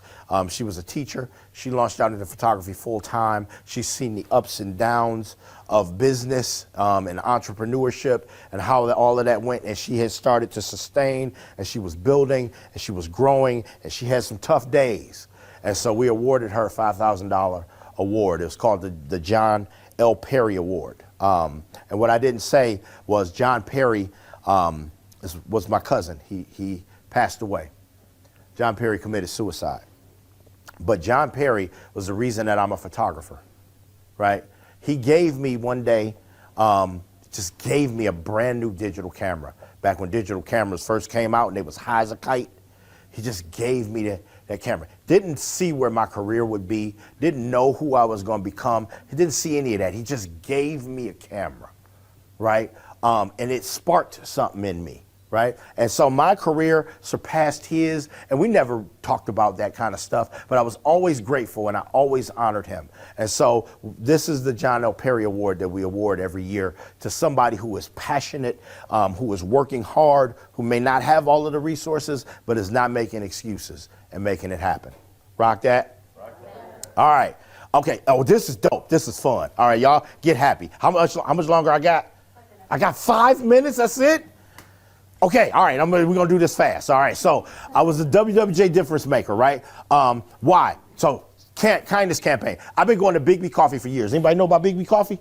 She was a teacher. She launched out into photography full time. She's seen the ups and downs of business and entrepreneurship and how all of that went. And she had started to sustain, and she was building, and she was growing, and she had some tough days. And so we awarded her a $5,000 award. It was called the John L. Perry Award. And what I didn't say was John Perry was my cousin. He passed away. John Perry committed suicide. But John Perry was the reason that I'm a photographer, right? He gave me one day, just gave me a brand new digital camera. Back when digital cameras first came out and they was high as a kite, he just gave me that camera. Didn't see where my career would be, didn't know who I was gonna become. He didn't see any of that. He just gave me a camera, right? And it sparked something in me, right? And so my career surpassed his, and we never talked about that kind of stuff, but I was always grateful and I always honored him. And so this is the John L. Perry Award that we award every year to somebody who is passionate, who is working hard, who may not have all of the resources, but is not making excuses and making it happen. Rock that? Rock that. All right. Okay. Oh, this is dope. This is fun. All right, y'all, get happy. How much longer I got? I got 5 minutes, that's it? Okay, all right, we're gonna do this fast. All right, so I was a WWJ difference maker, right? Why? So, kindness campaign. I've been going to Big B Coffee for years. Anybody know about Big B Coffee?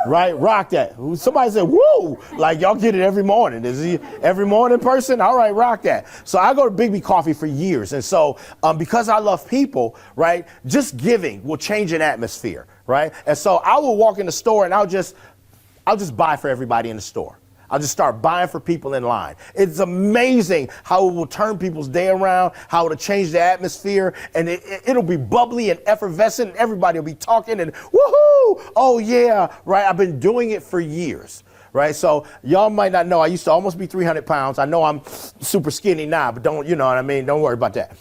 Right, rock that. Somebody said, woo, like y'all get it every morning. Is he every morning person? All right, rock that. So I go to Big B Coffee for years. And so because I love people, right, just giving will change an atmosphere, right? And so I will walk in the store and I'll just buy for everybody in the store. I'll just start buying for people in line. It's amazing how it will turn people's day around, how it'll change the atmosphere, and it'll be bubbly and effervescent, and everybody will be talking and woohoo, oh yeah, right? I've been doing it for years, right? So y'all might not know, I used to almost be 300 pounds. I know I'm super skinny now, but don't, you know what I mean? Don't worry about that.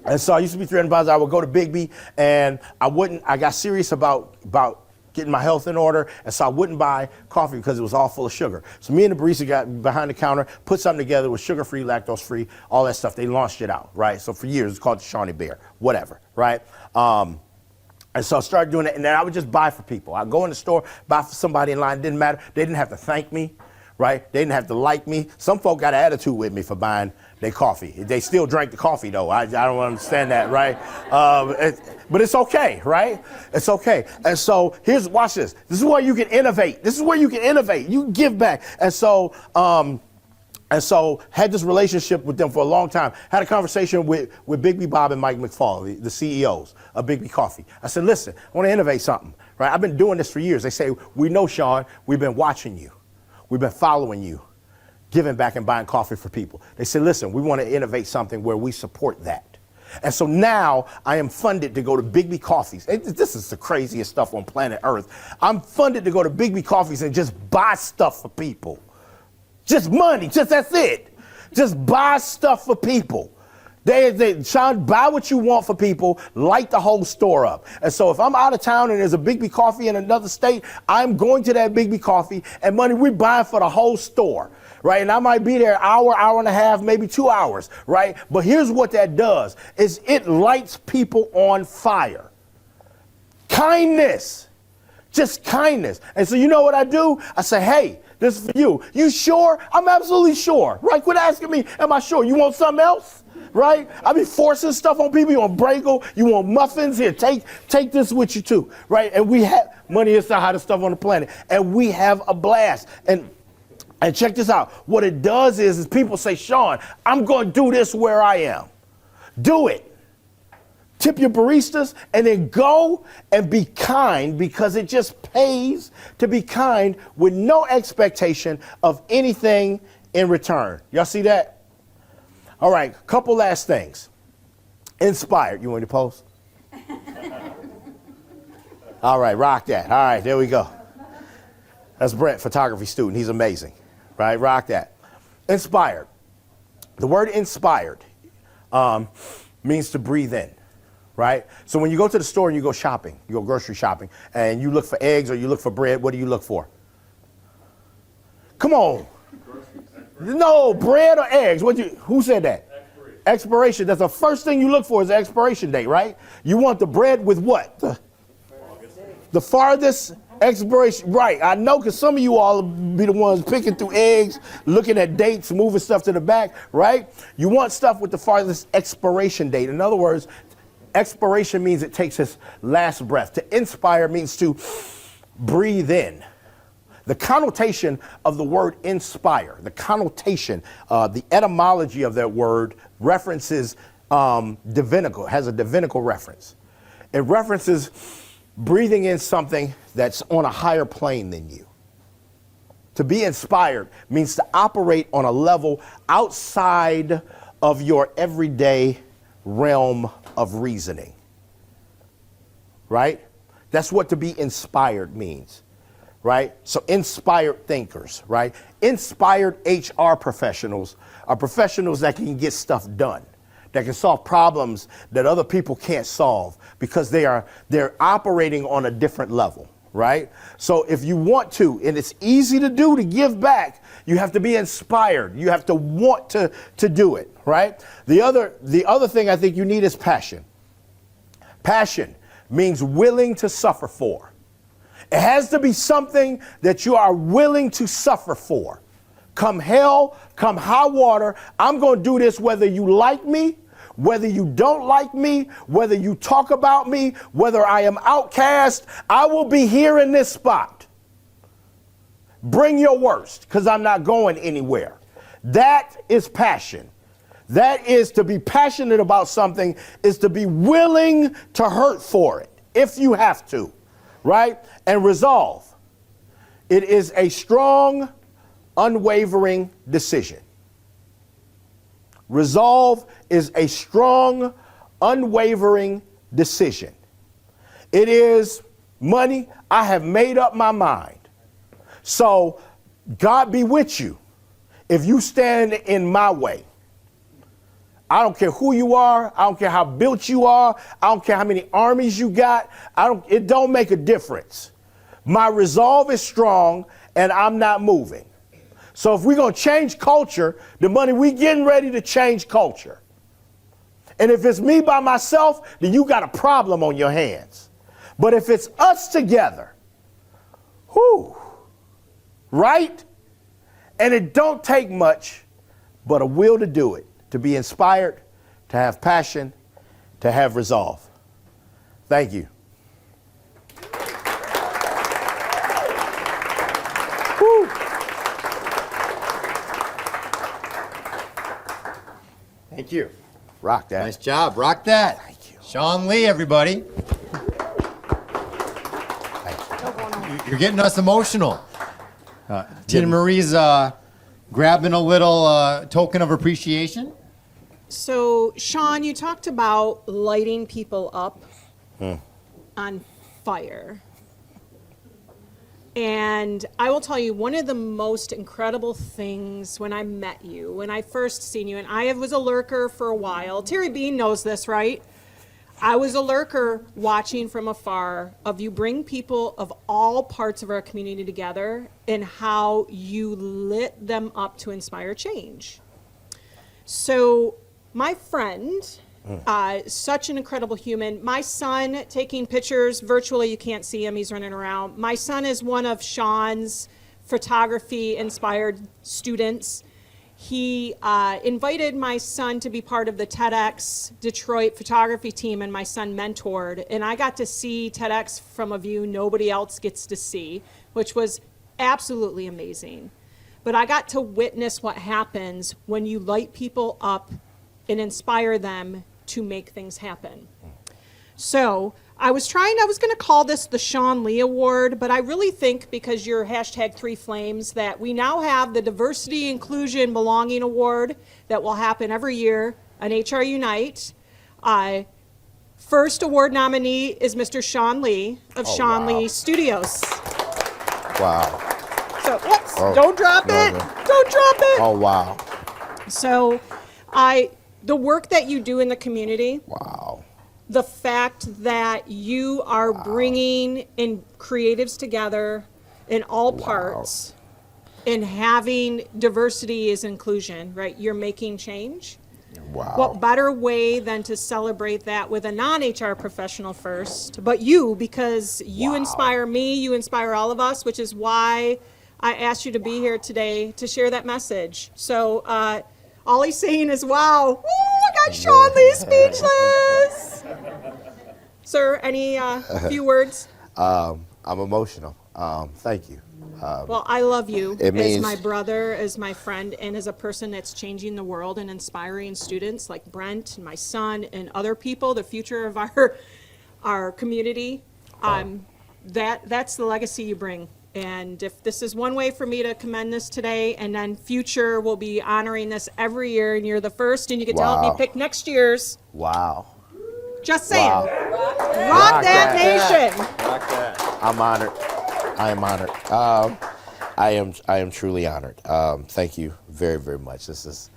And so I used to be 300 pounds. I would go to Big B, and I got serious about getting my health in order, and so I wouldn't buy coffee because it was all full of sugar. So me and the barista got behind the counter, put something together with sugar-free, lactose-free, all that stuff. They launched it out, right? So for years, it's called the Shawnee Bear, whatever, right? And so I started doing it, and then I would just buy for people. I'd go in the store, buy for somebody in line, didn't matter. They didn't have to thank me, right? They didn't have to like me. Some folk got an attitude with me for buying their coffee. They still drank the coffee, though. I don't understand that, right? But it's okay, right? It's okay. And so watch this. This is where you can innovate. This is where you can innovate. You can give back. And so had this relationship with them for a long time. Had a conversation with Big B Bob and Mike McFall, the CEOs of Big B Coffee. I said, listen, I want to innovate something, right? I've been doing this for years. They say, we know, Sean, we've been watching you. We've been following you, giving back and buying coffee for people. They said, listen, we want to innovate something where we support that. And so now I am funded to go to Big B Coffees. This is the craziest stuff on planet Earth. I'm funded to go to Big B Coffees and just buy stuff for people. Just money, that's it. Just buy stuff for people. Sean, buy what you want for people, light the whole store up. And so if I'm out of town and there's a Big B Coffee in another state, I'm going to that Big B Coffee and money we're buying for the whole store. Right, and I might be there an hour and a half, maybe 2 hours, right? But here's what that does, is it lights people on fire. Kindness, just kindness. And so you know what I do? I say, hey, this is for you. You sure? I'm absolutely sure. Right, quit asking me, am I sure? You want something else? Right? I be forcing stuff on people. You want bagel? You want muffins? Here, take this with you too. Right? And we have, money is the hottest stuff on the planet. And we have a blast. And check this out. What it does is people say, Sean, I'm going to do this where I am. Do it. Tip your baristas and then go and be kind, because it just pays to be kind with no expectation of anything in return. Y'all see that? All right, couple last things. Inspired. You want to post? All right, rock that. All right, there we go. That's Brent, photography student. He's amazing. Right, rock that. Inspired. The word inspired means to breathe in, right? So when you go to the store and you go shopping, you go grocery shopping, and you look for eggs or you look for bread, what do you look for? Come on. No, bread or eggs. Who said that? Expiration. That's the first thing you look for is the expiration date, right? You want the bread with what? The farthest expiration, right? I know, because some of you all be the ones picking through eggs, looking at dates, moving stuff to the back, right? You want stuff with the farthest expiration date. In other words, expiration means it takes its last breath. To inspire means to breathe in. The connotation of the word inspire, the connotation, the etymology of that word references divinical, has a divinical reference. It references breathing in something that's on a higher plane than you. To be inspired means to operate on a level outside of your everyday realm of reasoning. Right? That's what to be inspired means. Right? So inspired thinkers, right? Inspired HR professionals are professionals that can get stuff done, that can solve problems that other people can't solve because they're operating on a different level, right? So if you want to, and it's easy to do, to give back, you have to be inspired. You have to want to do it, right? The other thing I think you need is passion. Passion means willing to suffer for. It has to be something that you are willing to suffer for. Come hell, come high water, I'm going to do this whether you like me, whether you don't like me, whether you talk about me, whether I am outcast, I will be here in this spot. Bring your worst, because I'm not going anywhere. That is passion. That is to be passionate about something, is to be willing to hurt for it, if you have to. Right? And resolve. It is a strong, unwavering decision. Resolve is a strong, unwavering decision. It is, money, I have made up my mind. So God be with you if you stand in my way. I don't care who you are. I don't care how built you are. I don't care how many armies you got. It don't make a difference. My resolve is strong and I'm not moving. So if we're going to change culture, the money, we getting ready to change culture. And if it's me by myself, then you got a problem on your hands. But if it's us together, right? And it don't take much but a will to do it. To be inspired, to have passion, to have resolve. Thank you. Woo. Thank you. Rock that. Nice job. Rock that. Thank you. Sean Lee, everybody. You're getting us emotional. Tina Marie's grabbing a little token of appreciation. So, Sean, you talked about lighting people up on fire. And I will tell you, one of the most incredible things when I met you, when I first seen you, and I was a lurker for a while. Terry Bean knows this, right? I was a lurker watching from afar of you bring people of all parts of our community together and how you lit them up to inspire change. So my friend, such an incredible human. My son taking pictures virtually, you can't see him, he's running around. My son is one of Sean's photography inspired students. He invited my son to be part of the TEDx Detroit photography team, and my son mentored. And I got to see TEDx from a view nobody else gets to see, which was absolutely amazing. But I got to witness what happens when you light people up and inspire them to make things happen. So I was going to call this the Sean Lee Award, but I really think because you're #3Flames that we now have the Diversity, Inclusion, Belonging Award that will happen every year on HRUnite. First award nominee is Mr. Sean Lee of Sean Lee Studios. Wow. So, whoops, don't drop it. Don't drop it. Oh, wow. So the work that you do in the community. Wow. The fact that you are bringing in creatives together in all parts and having diversity is inclusion, right? You're making change. Wow. What better way than to celebrate that with a non-HR professional first, but you, because you inspire me, you inspire all of us, which is why I asked you to be here today to share that message. So all he's saying is, wow, ooh, I got Sean Lee speechless. Sir, any few words? I'm emotional. Thank you. Well, I love you It as means- my brother, as my friend, and as a person that's changing the world and inspiring students like Brent and my son and other people, the future of our community. That's the legacy you bring. And if this is one way for me to commend this today, and then future will be honoring this every year, and you're the first, and you get to help me Wow. pick next year's. Wow. Just saying. Wow. Rock that nation. I'm honored. I am honored. I am truly honored. Thank you very, very much. This is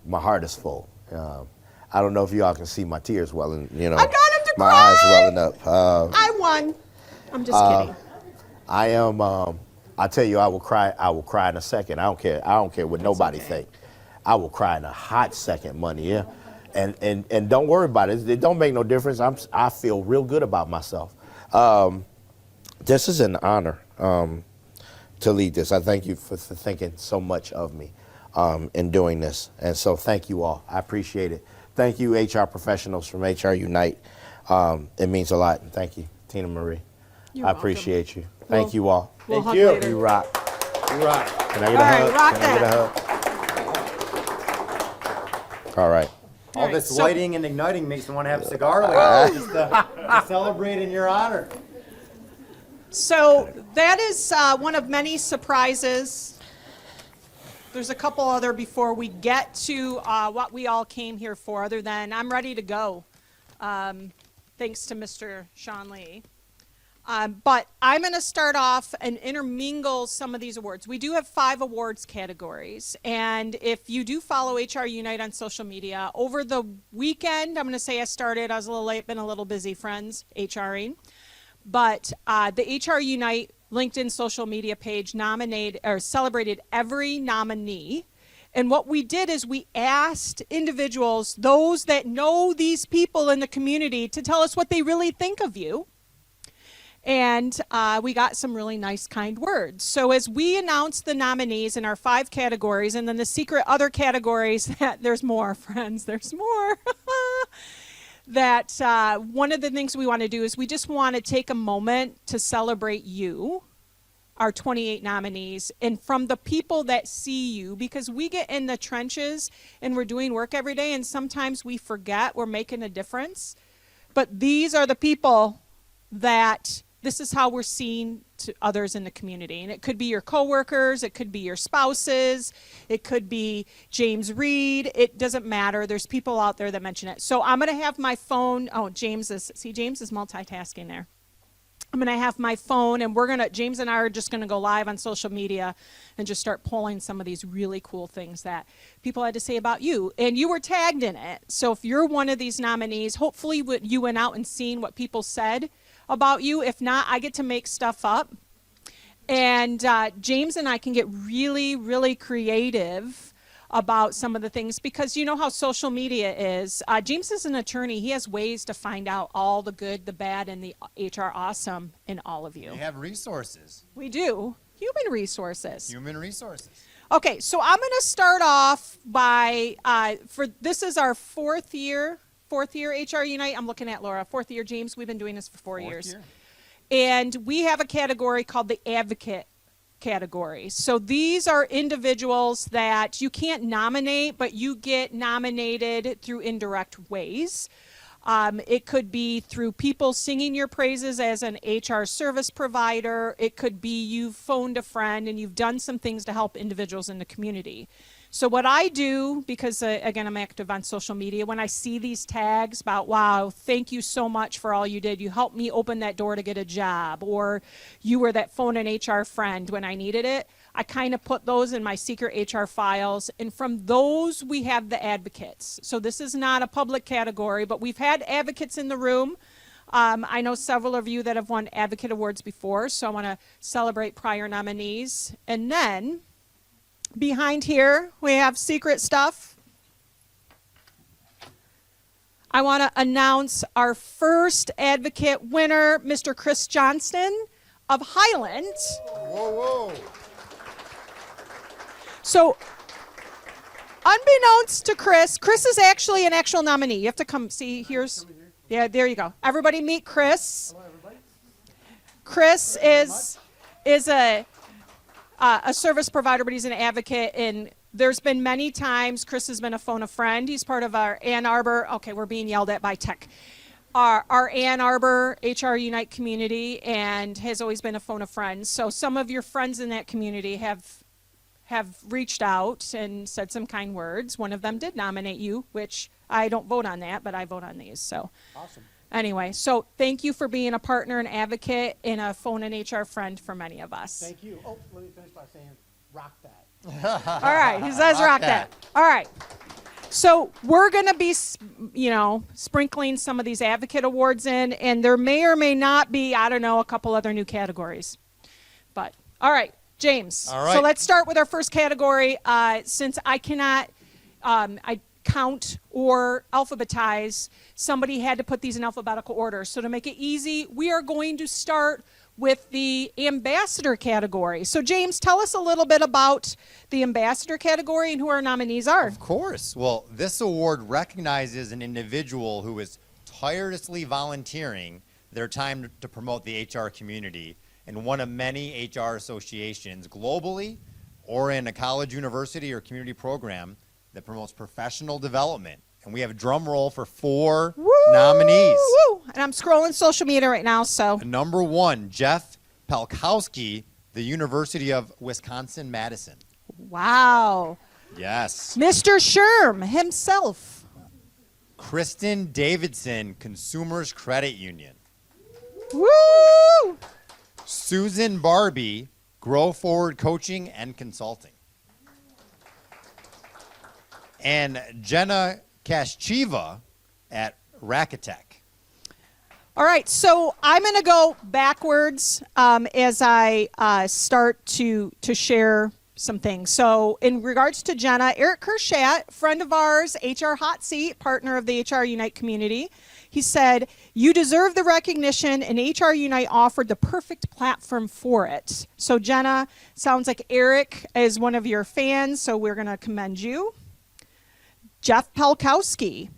my heart is full. I don't know if y'all can see my tears welling. I got him to my cry. eyes welling up. I won. I'm just kidding. I am. I tell you, I will cry. I will cry in a second. I don't care. I don't care what nobody think. I will cry in a hot second, money. Yeah, and don't worry about it. It don't make no difference. I feel real good about myself. This is an honor to lead this. I thank you for thinking so much of me in doing this, and so thank you all. I appreciate it. Thank you, HR professionals from HRUnite. It means a lot. And thank you, Tina Marie. I appreciate you. Thank you all. We'll Thank hug you. later. You rock. You rock. Can I get All a right, hug? rock Can I get a hug? All right. All right, this so- lighting and igniting makes me want to have a cigar later, just to celebrate in your honor. So that is one of many surprises. There's a couple other before we get to what we all came here for, other than I'm ready to go, thanks to Mr. Sean Lee. But I'm going to start off and intermingle some of these awards. We do have 5 awards categories. And if you do follow HRUnite on social media, over the weekend, I'm going to say I was a little late, been a little busy, friends, HRing. But the HRUnite LinkedIn social media page celebrated every nominee. And what we did is we asked individuals, those that know these people in the community, to tell us what they really think of you. And we got some really nice, kind words. So as we announced the nominees in our 5 categories, and then the secret other categories, there's more, friends, there's more. That one of the things we want to do is we just want to take a moment to celebrate you, our 28 nominees, and from the people that see you, because we get in the trenches and we're doing work every day, and sometimes we forget we're making a difference. But these are the people that this is how we're seen to others in the community. And it could be your coworkers, it could be your spouses, it could be James Reed. It doesn't matter. There's people out there that mention it. So I'm going to have my phone. Oh, James is multitasking there. I'm going to have my phone, and James and I are just going to go live on social media and just start pulling some of these really cool things that people had to say about you. And you were tagged in it. So if you're one of these nominees, hopefully you went out and seen what people said about you. If not, I get to make stuff up. And James and I can get really, really creative about some of the things, because you know how social media is. James is an attorney. He has ways to find out all the good, the bad, and the HR awesome in all of you. We have resources. We do. Human resources. Human resources. Okay, so I'm going to start off by, this is our fourth year HRUnite. I'm looking at Laura. 4th year, James. We've been doing this for 4 years. Year. And we have a category called the Advocate category. So these are individuals that you can't nominate, but you get nominated through indirect ways. It could be through people singing your praises as an HR service provider. It could be you've phoned a friend and you've done some things to help individuals in the community. So what I do, because again, I'm active on social media, when I see these tags about, wow, thank you so much for all you did. You helped me open that door to get a job, or you were that phone and HR friend when I needed it. I kind of put those in my secret HR files. And from those, we have the advocates. So this is not a public category, but we've had advocates in the room. I know several of you that have won advocate awards before, so I want to celebrate prior nominees. And then behind here, we have secret stuff. I want to announce our first advocate winner, Mr. Chris Johnston of Highland. Whoa, whoa. So, unbeknownst to Chris is actually an actual nominee. You have to come see. Yeah, there you go. Everybody meet Chris. Hello, everybody. Chris is a service provider, but he's an advocate. And there's been many times Chris has been a phone a friend. He's part of our Ann Arbor. Okay, we're being yelled at by tech. Our Ann Arbor HRUnite community, and has always been a phone a friend. So some of your friends in that community have reached out and said some kind words. One of them did nominate you, which I don't vote on that, but I vote on these. So Awesome. anyway, so thank you for being a partner and advocate and a phone and HR friend for many of us. Thank you. Oh, let me finish by saying, rock that. All right, he says rock that. All right. So we're going to be, sprinkling some of these advocate awards in, and there may or may not be, I don't know, a couple other new categories. But, all right, James. All right. So let's start with our first category. Since I cannot count or alphabetize, somebody had to put these in alphabetical order. So to make it easy, we are going to start with the ambassador category. So James, tell us a little bit about the ambassador category and who our nominees are. Of course. Well, this award recognizes an individual who is tirelessly volunteering their time to promote the HR community in one of many HR associations globally or in a college, university, or community program that promotes professional development. And we have a drum roll for 4 nominees. Woo! And I'm scrolling social media right now, so. Number 1, Jeff Palkowski, the University of Wisconsin-Madison. Wow. Yes. Mr. Sherm himself. Kristen Davidson, Consumers Credit Union. Woo! Susan Barbie, Grow Forward Coaching and Consulting. And Jenna Kashchiva at Rakatech. All right, so I'm going to go backwards as I start to share some things. So in regards to Jenna, Eric Kershat, friend of ours, HR Hot Seat, partner of the HRUnite community, he said, "You deserve the recognition, and HRUnite offered the perfect platform for it." So Jenna, sounds like Eric is one of your fans, so we're going to commend you. Jeff Palkowski.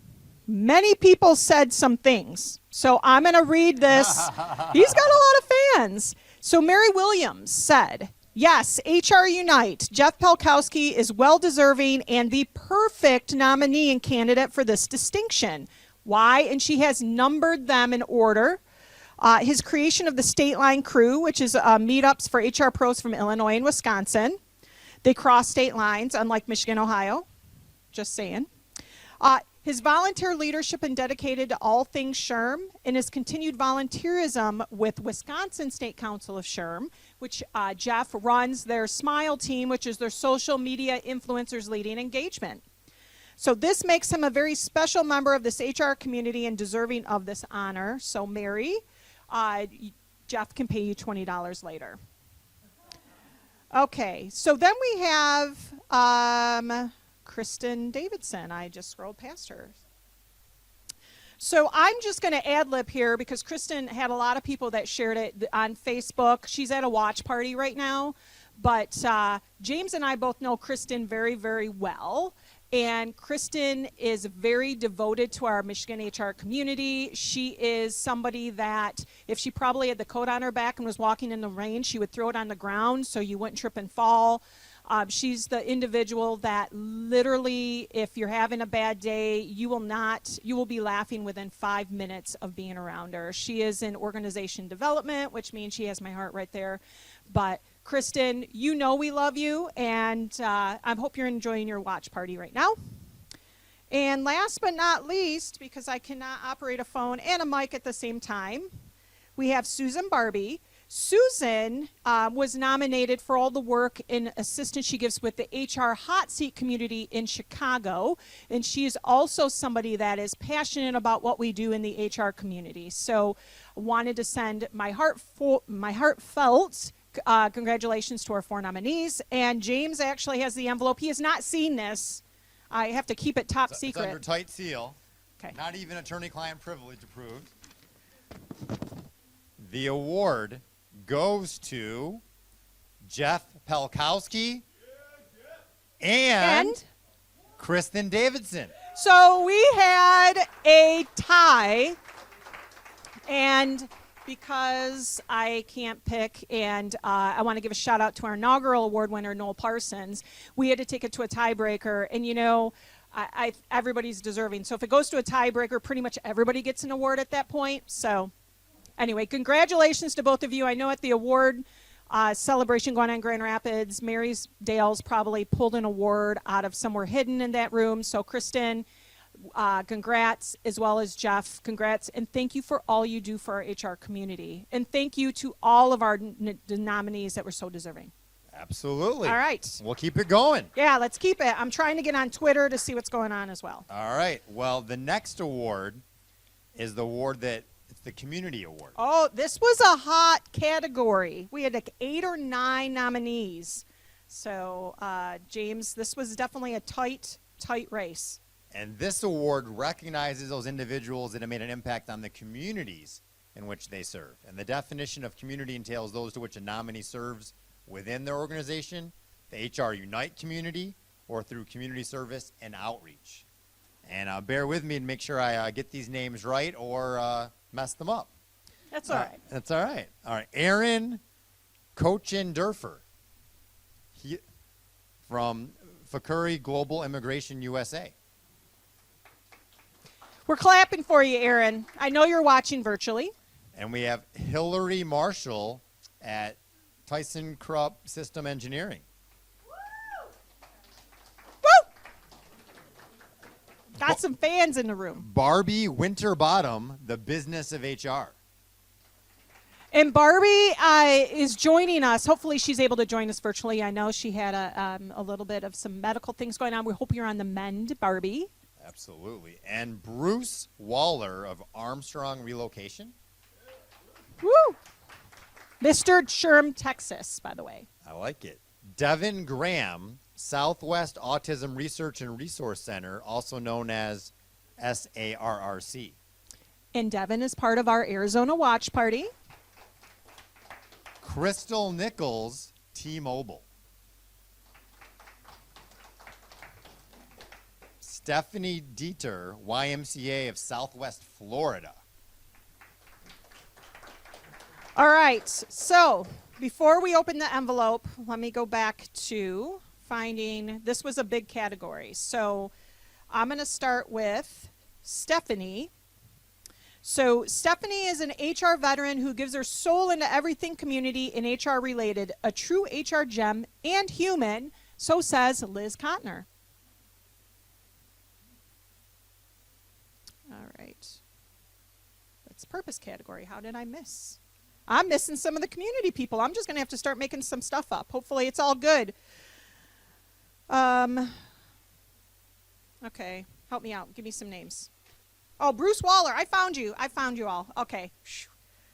Many people said some things, so I'm going to read this. He's got a lot of fans. So Mary Williams said, "Yes, HRUnite. Jeff Palkowski is well-deserving and the perfect nominee and candidate for this distinction. Why?" And she has numbered them in order. His creation of the State Line Crew, which is meetups for HR pros from Illinois and Wisconsin. They cross state lines, unlike Michigan, Ohio. Just saying. His volunteer leadership and dedicated to all things SHRM, and his continued volunteerism with Wisconsin State Council of SHRM, which Jeff runs their SMILE team, which is their social media influencers leading engagement. So this makes him a very special member of this HR community and deserving of this honor. So Mary, Jeff can pay you $20 later. Okay, so then we have Kristen Davidson. I just scrolled past her. So I'm just going to ad-lib here because Kristen had a lot of people that shared it on Facebook. She's at a watch party right now, but James and I both know Kristen very, very well. And Kristen is very devoted to our Michigan HR community. She is somebody that if she probably had the coat on her back and was walking in the rain, she would throw it on the ground so you wouldn't trip and fall. She's the individual that literally, if you're having a bad day, you will be laughing within 5 minutes of being around her. She is in organization development, which means she has my heart right there. But Kristen, you know we love you, and I hope you're enjoying your watch party right now. And last but not least, because I cannot operate a phone and a mic at the same time, we have Susan Barbie. Susan was nominated for all the work and assistance she gives with the HR Hot Seat community in Chicago, and she is also somebody that is passionate about what we do in the HR community. So I wanted to send my heartfelt congratulations to our 4 nominees, and James actually has the envelope. He has not seen this. I have to keep it top secret. It's under tight seal. Okay. Not even attorney-client privilege approved. The award goes to Jeff Palkowski and Kristen Davidson. So we had a tie, and because I can't pick, and I want to give a shout out to our inaugural award winner, Noel Parsons. We had to take it to a tiebreaker, and you know, everybody's deserving. So if it goes to a tiebreaker, pretty much everybody gets an award at that point. So anyway, congratulations to both of you. I know at the award celebration going on in Grand Rapids, Mary's Dale's probably pulled an award out of somewhere hidden in that room. So Kristen, congrats, as well as Jeff, congrats, and thank you for all you do for our HR community. And thank you to all of our nominees that were so deserving. Absolutely. All right. We'll keep it going. Yeah, let's keep it. I'm trying to get on Twitter to see what's going on as well. All right. Well, the next award is the award that it's the community award. Oh, this was a hot category. We had like 8 or 9 nominees. So, James, this was definitely a tight race. And this award recognizes those individuals that have made an impact on the communities in which they serve. And the definition of community entails those to which a nominee serves within their organization, the HRUnite community, or through community service and outreach. And bear with me and make sure I get these names right or mess them up. That's all right. That's all right. All right. Aaron Kochendurfer from Fakuri Global Immigration USA. We're clapping for you, Aaron. I know you're watching virtually. And we have Hillary Marshall at Tyson Krupp System Engineering. Woo! Got some fans in the room. Barbie Winterbottom, the business of HR. And Barbie is joining us. Hopefully she's able to join us virtually. I know she had a little bit of some medical things going on. We hope you're on the mend, Barbie. Absolutely. And Bruce Waller of Armstrong Relocation. Woo! Mr. Sherm, Texas, by the way. I like it. Devin Graham, Southwest Autism Research and Resource Center, also known as SARRC. And Devin is part of our Arizona Watch Party. Crystal Nichols, T-Mobile. Stephanie Dieter, YMCA of Southwest Florida. All right, so before we open the envelope, let me go back to finding, this was a big category. So I'm going to start with Stephanie. So Stephanie is an HR veteran who gives her soul into everything community and HR related, a true HR gem and human, so says Liz Kottner. All right. That's purpose category. How did I miss? I'm missing some of the community people. I'm just going to have to start making some stuff up. Hopefully it's all good. Okay. Help me out. Give me some names. Oh, Bruce Waller. I found you. I found you all. Okay.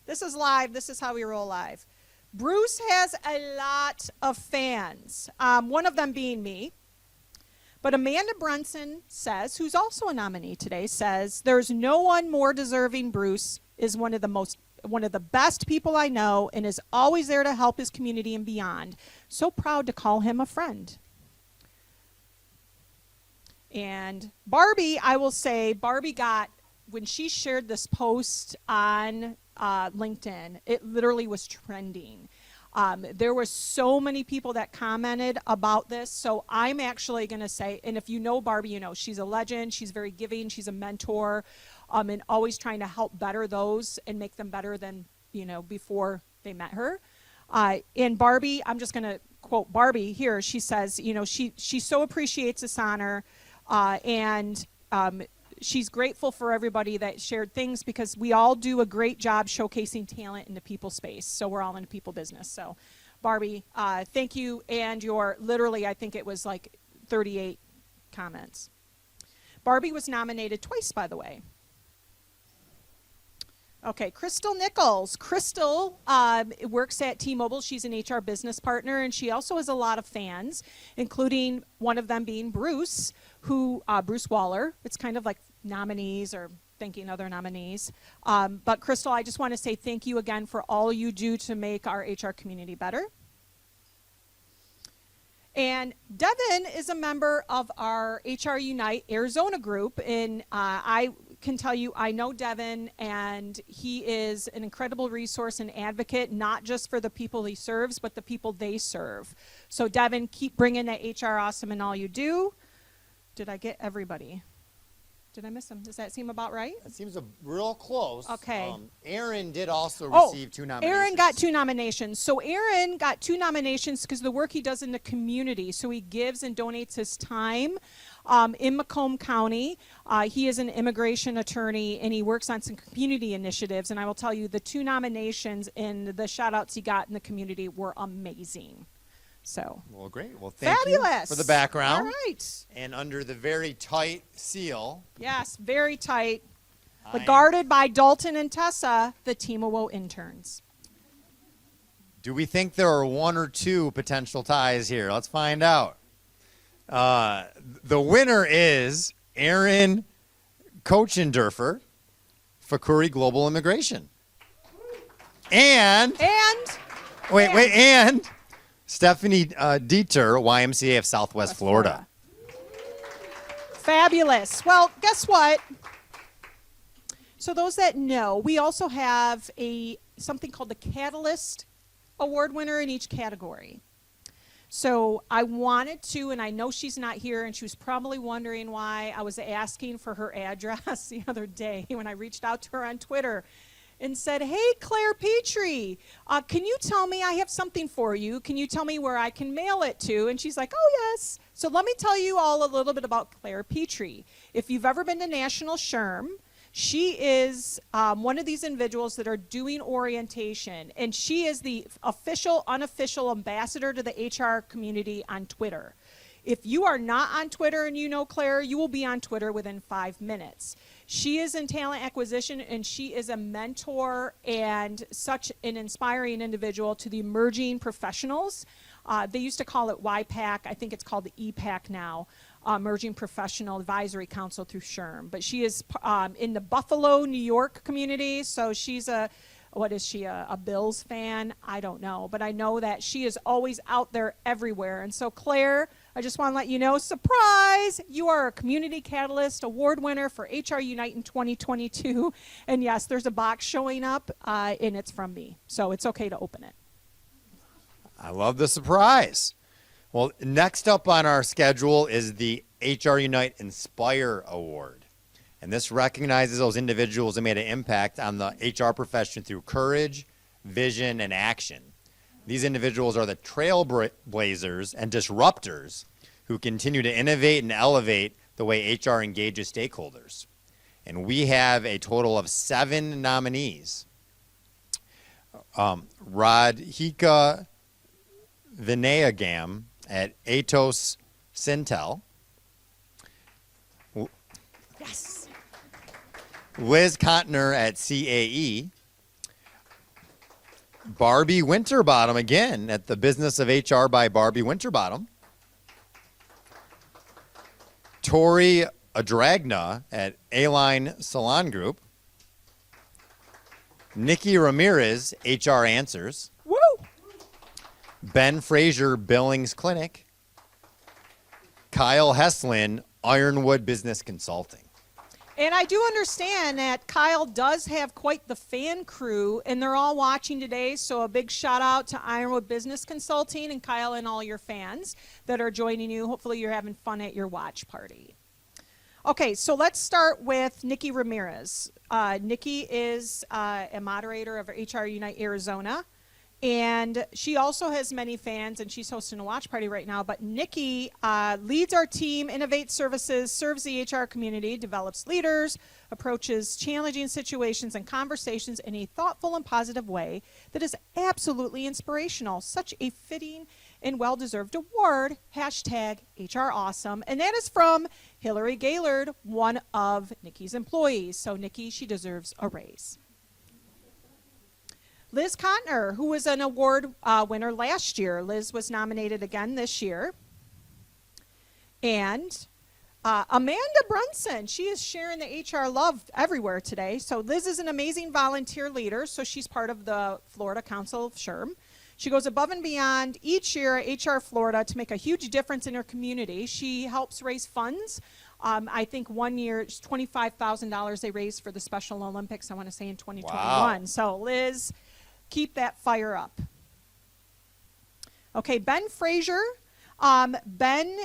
This is live. This is how we roll live. Bruce has a lot of fans, one of them being me. But Amanda Brunson says, who's also a nominee today, says, there's no one more deserving. Bruce is one of the best people I know and is always there to help his community and beyond. So proud to call him a friend. And Barbie, I will say, Barbie got, when she shared this post on LinkedIn, it literally was trending. There were so many people that commented about this. So I'm actually going to say, and if you know Barbie, you know she's a legend. She's very giving. She's a mentor, and always trying to help better those and make them better than, before they met her. And Barbie, I'm just going to quote Barbie here. She says, she so appreciates this honor, and she's grateful for everybody that shared things because we all do a great job showcasing talent in the people space. So we're all in the people business. So Barbie, thank you. And literally, I think it was like 38 comments. Barbie was nominated twice, by the way. Okay, Crystal Nichols. Crystal works at T-Mobile. She's an HR business partner, and she also has a lot of fans, including one of them being Bruce, Bruce Waller. It's kind of like nominees or thanking other nominees. But Crystal, I just want to say thank you again for all you do to make our HR community better. And Devin is a member of our HRUnite Arizona group, and I can tell you, I know Devin, and he is an incredible resource and advocate, not just for the people he serves, but the people they serve. So Devin, keep bringing that HR awesome in all you do. Did I get everybody? Did I miss him? Does that seem about right? That seems real close. Okay. Aaron did also receive 2 nominations. Aaron got 2 nominations. So Aaron got 2 nominations because of the work he does in the community. So he gives and donates his time in Macomb County. He is an immigration attorney, and he works on some community initiatives. And I will tell you, the 2 nominations and the shout-outs he got in the community were amazing. So. Well, great. Well, thank Fabulous. you for the background. All right. And under the very tight seal. Yes, very tight. But guarded by Dalton and Tessa, the Team of Woe interns. Do we think there are 1 or 2 potential ties here? Let's find out. The winner is Aaron Kochendorfer, Fakuri Global Immigration. And Stephanie Dieter, YMCA of Southwest Florida. Fabulous. Well, guess what? So those that know, we also have something called the Catalyst Award winner in each category. So I wanted to, and I know she's not here, and she was probably wondering why I was asking for her address the other day when I reached out to her on Twitter and said, hey, Claire Petrie, can you tell me, I have something for you. Can you tell me where I can mail it to? And she's like, oh, yes. So let me tell you all a little bit about Claire Petrie. If you've ever been to National SHRM, she is one of these individuals that are doing orientation, and she is the official, unofficial ambassador to the HR community on Twitter. If you are not on Twitter and you know Claire, you will be on Twitter within 5 minutes. She is in talent acquisition, and she is a mentor and such an inspiring individual to the emerging professionals. They used to call it YPAC. I think it's called the EPAC now, Emerging Professional Advisory Council through SHRM. But she is in the Buffalo, New York community, so she's a Bills fan? I don't know. But I know that she is always out there everywhere. And so, Claire, I just want to let you know, surprise, you are a Community Catalyst Award winner for HRUnite in 2022. And yes, there's a box showing up, and it's from me. So it's okay to open it. I love the surprise. Well, next up on our schedule is the HRUnite Inspire Award. And this recognizes those individuals that made an impact on the HR profession through courage, vision, and action. These individuals are the trailblazers and disruptors who continue to innovate and elevate the way HR engages stakeholders. And we have a total of 7 nominees. Radhika Vinayagam at Atos Syntel. Yes. Liz Kontner at CAE. Barbie Winterbottom again at the Business of HR by Barbie Winterbottom. Tori Adragna at A-Line Salon Group. Nikki Ramirez, HR Answers. Woo! Ben Fraser, Billings Clinic. Kyle Heslin, Ironwood Business Consulting. And I do understand that Kyle does have quite the fan crew, and they're all watching today. So a big shout out to Ironwood Business Consulting and Kyle and all your fans that are joining you. Hopefully you're having fun at your watch party. Okay, so let's start with Nikki Ramirez. Nikki is a moderator of HRUnite Arizona, and she also has many fans, and she's hosting a watch party right now. But Nikki leads our team, innovates services, serves the HR community, develops leaders, approaches challenging situations and conversations in a thoughtful and positive way that is absolutely inspirational. Such a fitting and well-deserved award, #HRAwesome. And that is from Hillary Gaylord, one of Nikki's employees. So Nikki, she deserves a raise. Liz Kontner, who was an award winner last year. Liz was nominated again this year. And Amanda Brunson, she is sharing the HR love everywhere today. So Liz is an amazing volunteer leader, so she's part of the Florida Council of SHRM. She goes above and beyond each year at HR Florida to make a huge difference in her community. She helps raise funds I think one year it's $25,000 they raised for the Special Olympics, I want to say in 2021. Wow. So Liz, keep that fire up. Okay, Ben Frazier. Ben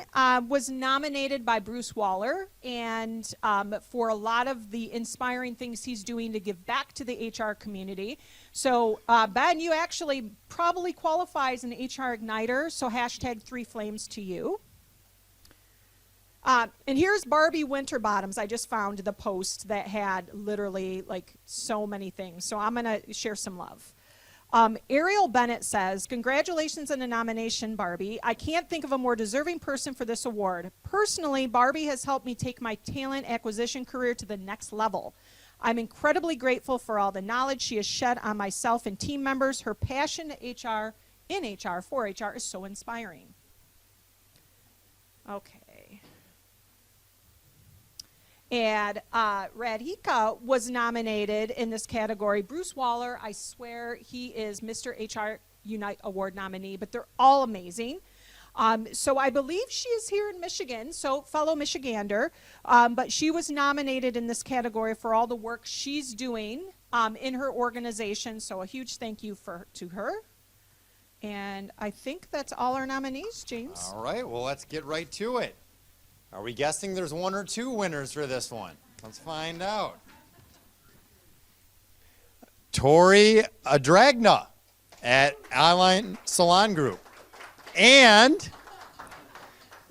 was nominated by Bruce Waller, and for a lot of the inspiring things he's doing to give back to the HR community. So Ben, you actually probably qualify as an HR igniter, so hashtag 3 flames to you. And here's Barbie Winterbottoms. I just found the post that had literally like so many things, so I'm going to share some love. Ariel Bennett says, congratulations on the nomination, Barbie. I can't think of a more deserving person for this award. Personally, Barbie has helped me take my talent acquisition career to the next level. I'm incredibly grateful for all the knowledge she has shed on myself and team members. Her passion to HR, in HR, for HR is so inspiring. Okay. And Radhika was nominated in this category. Bruce Waller, I swear he is Mr. HRUnite Award nominee, but they're all amazing. So I believe she is here in Michigan, so fellow Michigander, but she was nominated in this category for all the work she's doing in her organization, so a huge thank you to her. And I think that's all our nominees, James. All right, well, let's get right to it. Are we guessing there's 1 or 2 winners for this one? Let's find out. Tori Adragna at Online Salon Group. And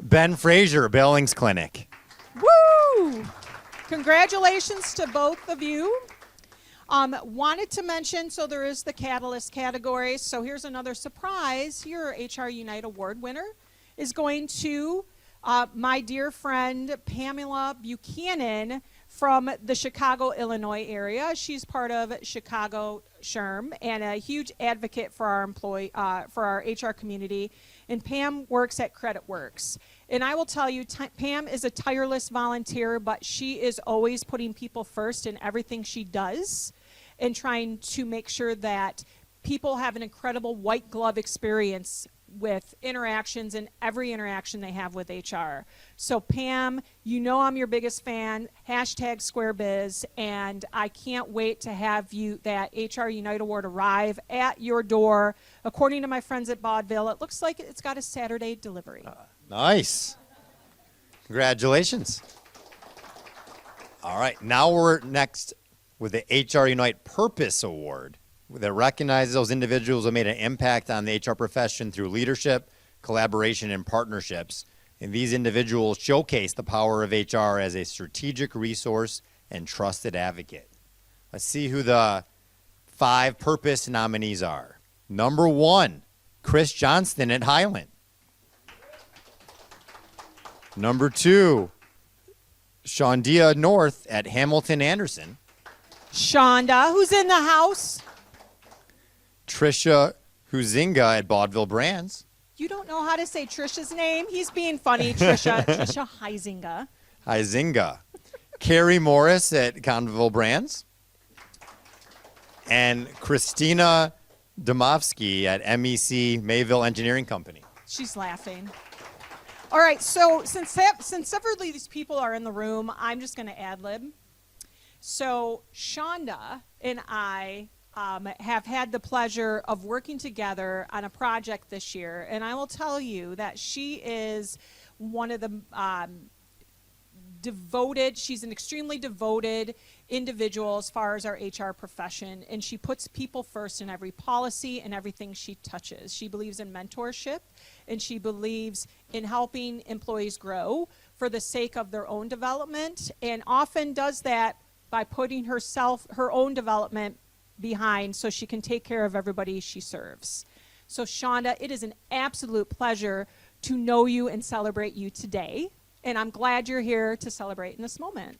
Ben Frazier, Billings Clinic. Woo! Congratulations to both of you. Wanted to mention, so there is the Catalyst category. So here's another surprise. Your HRUnite Award winner is going to my dear friend Pamela Buchanan from the Chicago, Illinois area. She's part of Chicago SHRM and a huge advocate for our for our HR community. And Pam works at CreditWorks. And I will tell you, Pam is a tireless volunteer, but she is always putting people first in everything she does and trying to make sure that people have an incredible white glove experience with interactions and every interaction they have with HR. So Pam, you know I'm your biggest fan, hashtag SquareBiz, and I can't wait to have you that HRUnite Award arrive at your door. According to my friends at Vaudeville, it looks like it's got a Saturday delivery. Nice. Congratulations. All right, now we're next with the HRUnite Purpose Award, that recognizes those individuals who made an impact on the HR profession through leadership, collaboration, and partnerships. And these individuals showcase the power of HR as a strategic resource and trusted advocate. Let's see who the 5 Purpose nominees are. Number 1, Chris Johnston at Highland. Number 2, Shondia North at Hamilton Anderson. Shonda, who's in the house? Trisha Huizinga at Vaudeville Brands. You don't know how to say Trisha's name? He's being funny, Trisha. Trisha Huizinga. Huizinga. Carrie Morris at Conville Brands. And Christina Domovsky at MEC Mayville Engineering Company. She's laughing. All right, so since several of these people are in the room, I'm just going to ad-lib. So Shonda and I have had the pleasure of working together on a project this year, and I will tell you that she is one of the she's an extremely devoted individual as far as our HR profession, and she puts people first in every policy and everything she touches. She believes in mentorship, and she believes in helping employees grow for the sake of their own development, and often does that by putting her own development behind so she can take care of everybody she serves. So Shonda, it is an absolute pleasure to know you and celebrate you today, and I'm glad you're here to celebrate in this moment.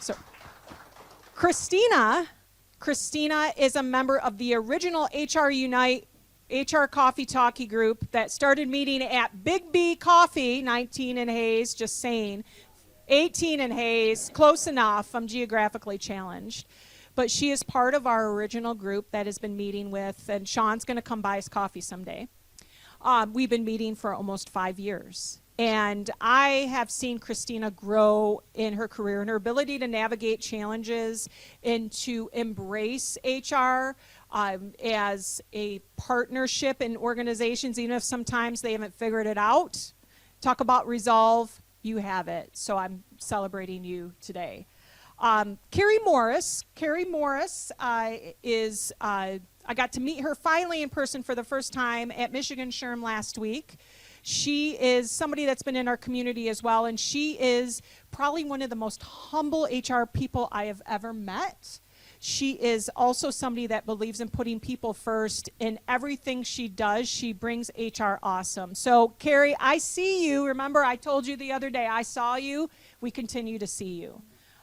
So Christina is a member of the original HRUnite HR Coffee Talkie group that started meeting at Big B Coffee, 19 in Hayes, just saying, 18 in Hayes, close enough. I'm geographically challenged. But she is part of our original group that has been meeting with, and Sean's going to come buy us coffee someday. We've been meeting for almost 5 years. And I have seen Christina grow in her career and her ability to navigate challenges and to embrace HR as a partnership in organizations, even if sometimes they haven't figured it out. Talk about resolve, you have it. So I'm celebrating you today. Carrie Morris is, I got to meet her finally in person for the first time at Michigan SHRM last week. She is somebody that's been in our community as well, and she is probably one of the most humble HR people I have ever met. She is also somebody that believes in putting people first. In everything she does, she brings HR awesome. So, Carrie, I see you. Remember, I told you the other day, I saw you. We continue to see you.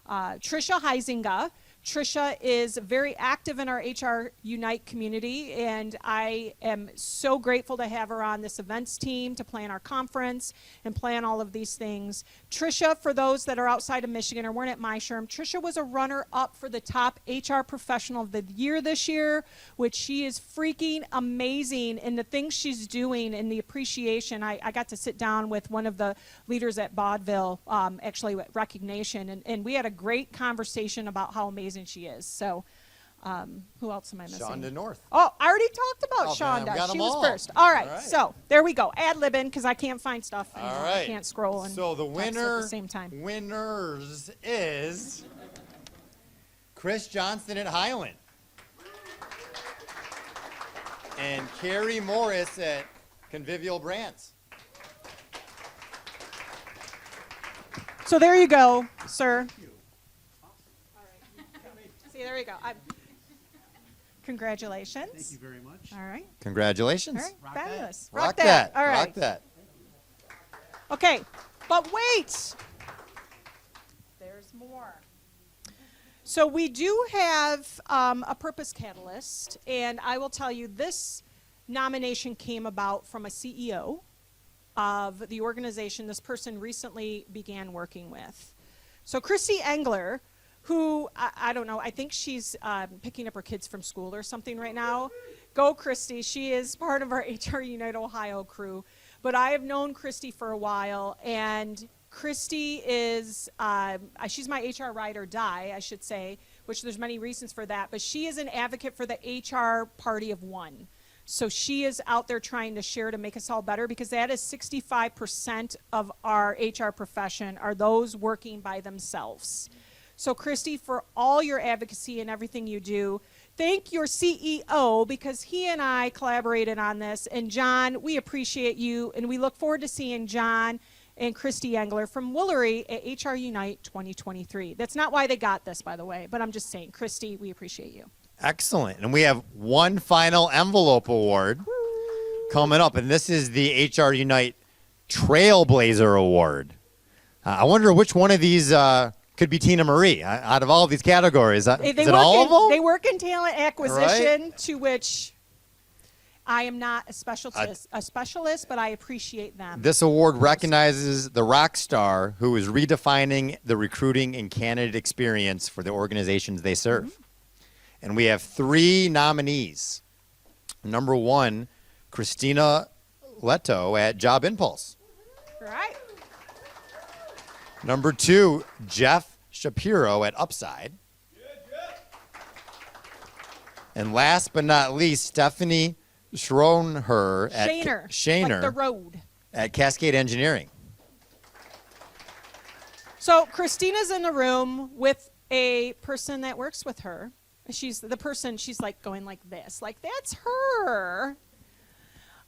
Tricia Heisinga. Tricia is very active in our HRUnite community, and I am so grateful to have her on this events team to plan our conference and plan all of these things. Tricia, for those that are outside of Michigan or weren't at my SHRM, Tricia was a runner-up for the top HR professional of the year this year, which she is freaking amazing in the things she's doing and the appreciation. I got to sit down with one of the leaders at Vaudeville, actually at Recognition, and we had a great conversation about how amazing she is. So, who else am I missing? Shonda North. Oh, I already talked about Oh, man, Shonda. got 'em She was all. first. All right, All right. so there we go. Ad-libbing because I can't find stuff. All anymore. right. I can't scroll and so the text at winner, the same time. winners is Chris Johnston at Highland and Carrie Morris at Convivial Brands. So there you go, sir. See, there you go. Congratulations. Thank you very much. All right. Congratulations. All right. Rock Fabulous. Rock that. All right. Rock that. Okay, but wait. There's more. So we do have a purpose catalyst, and I will tell you this nomination came about from a CEO of the organization this person recently began working with. So Christy Engler, who, I don't know, I think she's picking up her kids from school or something right now. Go, Christy. She is part of our HRUnite Ohio crew. But I have known Christy for a while, and Christy is, she's my HR ride or die, I should say, which there's many reasons for that, but she is an advocate for the HR party of one. So she is out there trying to share to make us all better, because that is 65% of our HR profession are those working by themselves. So Christy, for all your advocacy and everything you do, thank your CEO, because he and I collaborated on this. And John, we appreciate you, and we look forward to seeing John and Christy Engler from Woolery at HRUnite 2023. That's not why they got this, by the way, but I'm just saying, Christy, we appreciate you. Excellent. And we have one final envelope award coming up, and this is the HRUnite Trailblazer Award. I wonder which one of these could be Tina Marie out of all of these categories. Is it all of them? They work in talent acquisition, to which I am not a specialist, but I appreciate them. This award recognizes the rock star who is redefining the recruiting and candidate experience for the organizations they serve. Mm-hmm. And we have 3 nominees. Number 1, Christina Leto at Job Impulse. Right. Number 2, Jeff Shapiro at Upside. And last but not least, Stephanie Schroenher at Shaner, like the road. At Cascade Engineering. So Christina's in the room with a person that works with her. She's the person, she's like going like this, like that's her.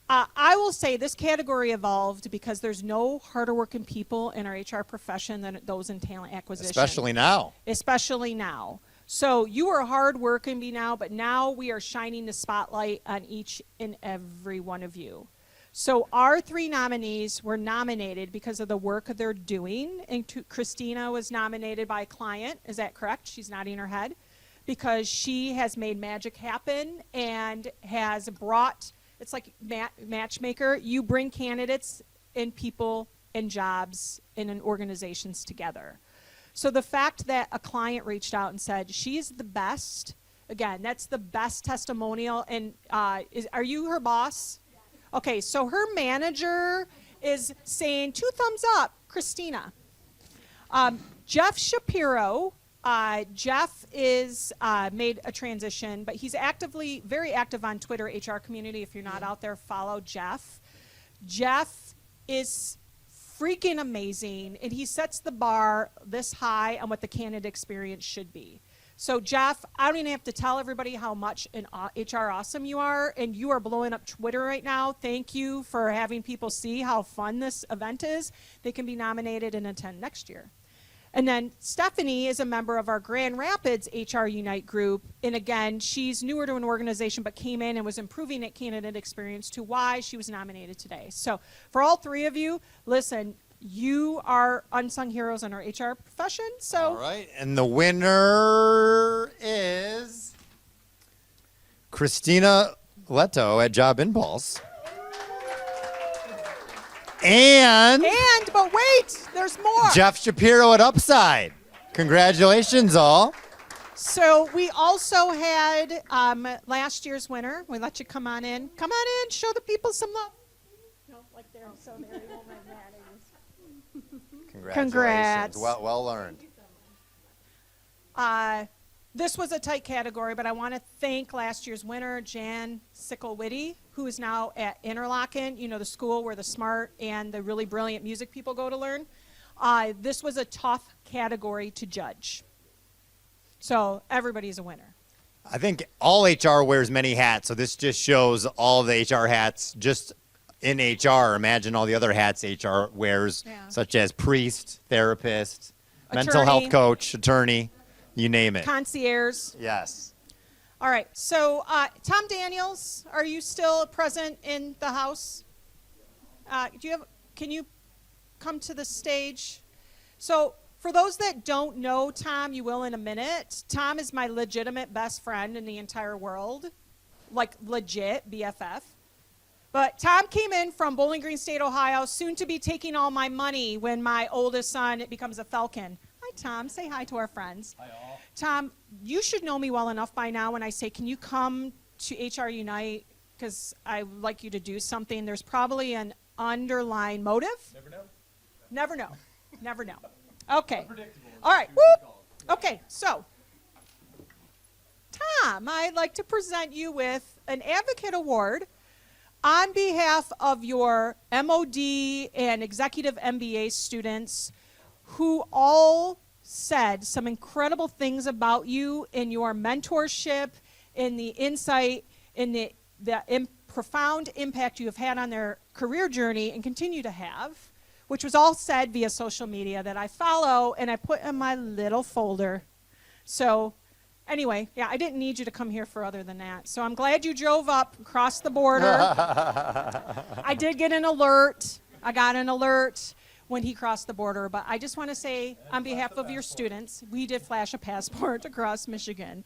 I will say this category evolved because there's no harder working people in our HR profession than those in talent acquisition. Especially now. Especially now. So you are hard working now, but now we are shining the spotlight on each and every one of you. So our 3 nominees were nominated because of the work they're doing. And Christina was nominated by a client. Is that correct? She's nodding her head. Because she has made magic happen and has brought, it's like matchmaker. You bring candidates and people and jobs and organizations together. So the fact that a client reached out and said, she's the best, again, that's the best testimonial. And are you her boss? Okay, so her manager is saying 2 thumbs up, Christina. Jeff Shapiro. Jeff is made a transition, but he's very active on Twitter, HR community. If you're not out there, follow Jeff. Jeff is freaking amazing, and he sets the bar this high on what the candidate experience should be. So Jeff, I don't even have to tell everybody how much an HR awesome you are, and you are blowing up Twitter right now. Thank you for having people see how fun this event is. They can be nominated and attend next year. And then Stephanie is a member of our Grand Rapids HRUnite group. And again, she's newer to an organization, but came in and was improving at candidate experience to why she was nominated today. So for all 3 of you, listen, you are unsung heroes in our HR profession. So all right, and the winner is Christina Leto at Job Impulse. But wait, there's more. Jeff Shapiro at Upside. Congratulations, all. So we also had last year's winner. We let you come on in. Come on in, show the people some love. No, like there, so there you won't make that. Congratulations. Congrats. Well earned. This was a tight category, but I want to thank last year's winner, Jan Sickle-Whitty, who is now at Interlochen, the school where the smart and the really brilliant music people go to learn. This was a tough category to judge. So everybody's a winner. I think all HR wears many hats, so this just shows all the HR hats just in HR. Imagine all the other hats HR wears, such as priest, therapist, mental health coach, attorney, you name it. Concierge. Yes. All right. So, Tom Daniels, are you still present in the house? Can you come to the stage? So, for those that don't know Tom, you will in a minute. Tom is my legitimate best friend in the entire world, like legit BFF. But Tom came in from Bowling Green State, Ohio, soon to be taking all my money when my oldest son becomes a Falcon. Hi, Tom. Say hi to our friends. Hi, all. Tom, you should know me well enough by now when I say, can you come to HRUnite? Because I would like you to do something. There's probably an underlying motive. Never know. Never know. Never know. Okay. All right. Whoop. Okay. So, Tom, I'd like to present you with an Advocate Award on behalf of your MOD and Executive MBA students who all said some incredible things about you in your mentorship, in the insight, in the profound impact you have had on their career journey and continue to have, which was all said via social media that I follow and I put in my little folder. So anyway, yeah, I didn't need you to come here for other than that. So I'm glad you drove up across the border. I did get an alert. I got an alert when he crossed the border. But I just want to say, on behalf of your students, we did flash a passport across Michigan.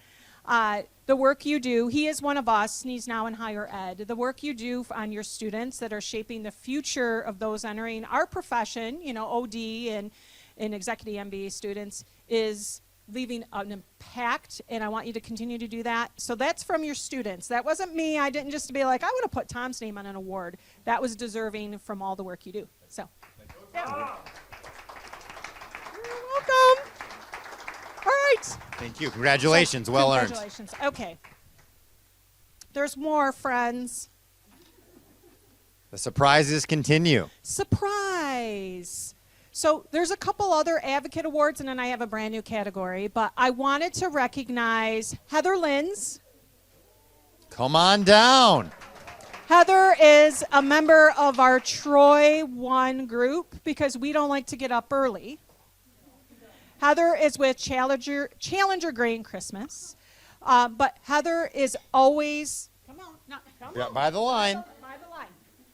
The work you do, he is one of us, and he's now in higher ed. The work you do on your students that are shaping the future of those entering our profession, OD and executive MBA students, is leaving an impact, and I want you to continue to do that. So that's from your students. That wasn't me. I didn't just be like, I want to put Tom's name on an award. That was deserving from all the work you do. So, yeah. You're welcome. All right. Thank you. Congratulations. Well earned. Congratulations. Okay. There's more, friends. The surprises continue. Surprise. So there's a couple other Advocate Awards, and then I have a brand new category. But I wanted to recognize Heather Linz. Come on down. Heather is a member of our Troy 1 group because we don't like to get up early. Heather is with Challenger Grain Christmas. But Heather is always, come on. By the line. By the line.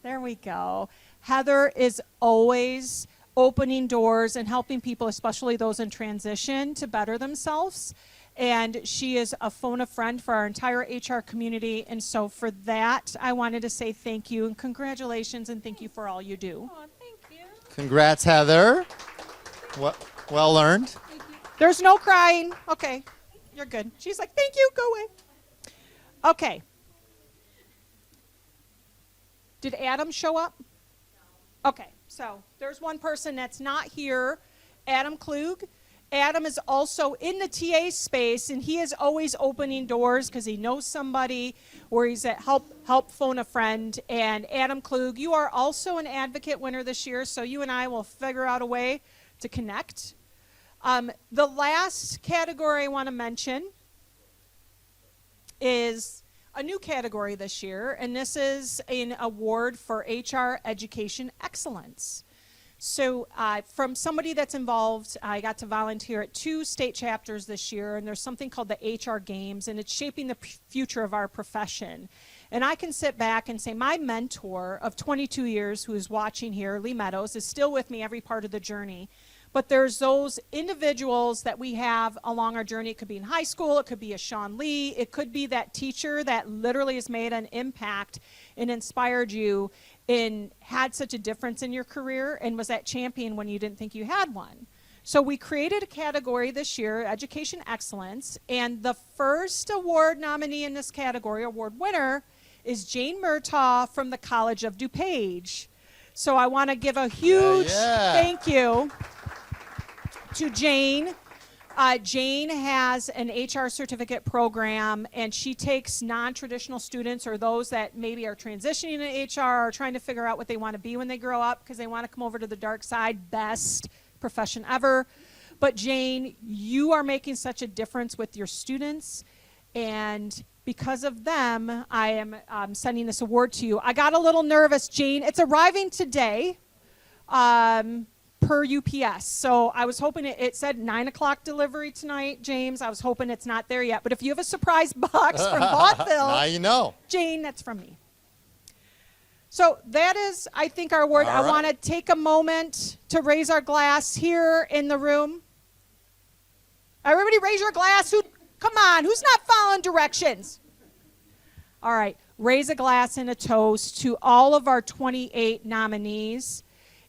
There we go. Heather is always opening doors and helping people, especially those in transition, to better themselves. And she is a phone a friend for our entire HR community. And so for that, I wanted to say thank you and congratulations and thank you for all you do. Oh, thank you. Congrats, Heather. Well earned. There's no crying. Okay, you're good. She's like, thank you, go away. Okay. Did Adam show up? Okay, so there's one person that's not here, Adam Klug. Adam is also in the TA space, and he is always opening doors because he knows somebody, or he's at help phone a friend. And Adam Klug, you are also an advocate winner this year, so you and I will figure out a way to connect. The last category I want to mention is a new category this year, and this is an award for HR Education Excellence. So from somebody that's involved, I got to volunteer at 2 state chapters this year, and there's something called the HR Games, and it's shaping the future of our profession. And I can sit back and say my mentor of 22 years, who is watching here, Lee Meadows, is still with me every part of the journey. But there's those individuals that we have along our journey. It could be in high school, it could be a Sean Lee, it could be that teacher that literally has made an impact and inspired you and had such a difference in your career and was that champion when you didn't think you had one. So we created a category this year, Education Excellence, and the first award nominee in this category, award winner, is Jane Murtaugh from the College of DuPage. So I want to give a huge thank you to Jane. Jane has an HR certificate program, and she takes non-traditional students or those that maybe are transitioning to HR or trying to figure out what they want to be when they grow up because they want to come over to the dark side. Best profession ever. But Jane, you are making such a difference with your students, and because of them, I am sending this award to you. I got a little nervous, Jane. It's arriving today. Per UPS. So I was hoping it said 9 o'clock delivery tonight, James. I was hoping it's not there yet. But if you have a surprise box from Bottville, now you know. Jane, that's from me. So that is, I think, our award. I want to take a moment to raise our glass here in the room. Everybody raise your glass. Come on, who's not following directions? All right, raise a glass and a toast to all of our 28 nominees.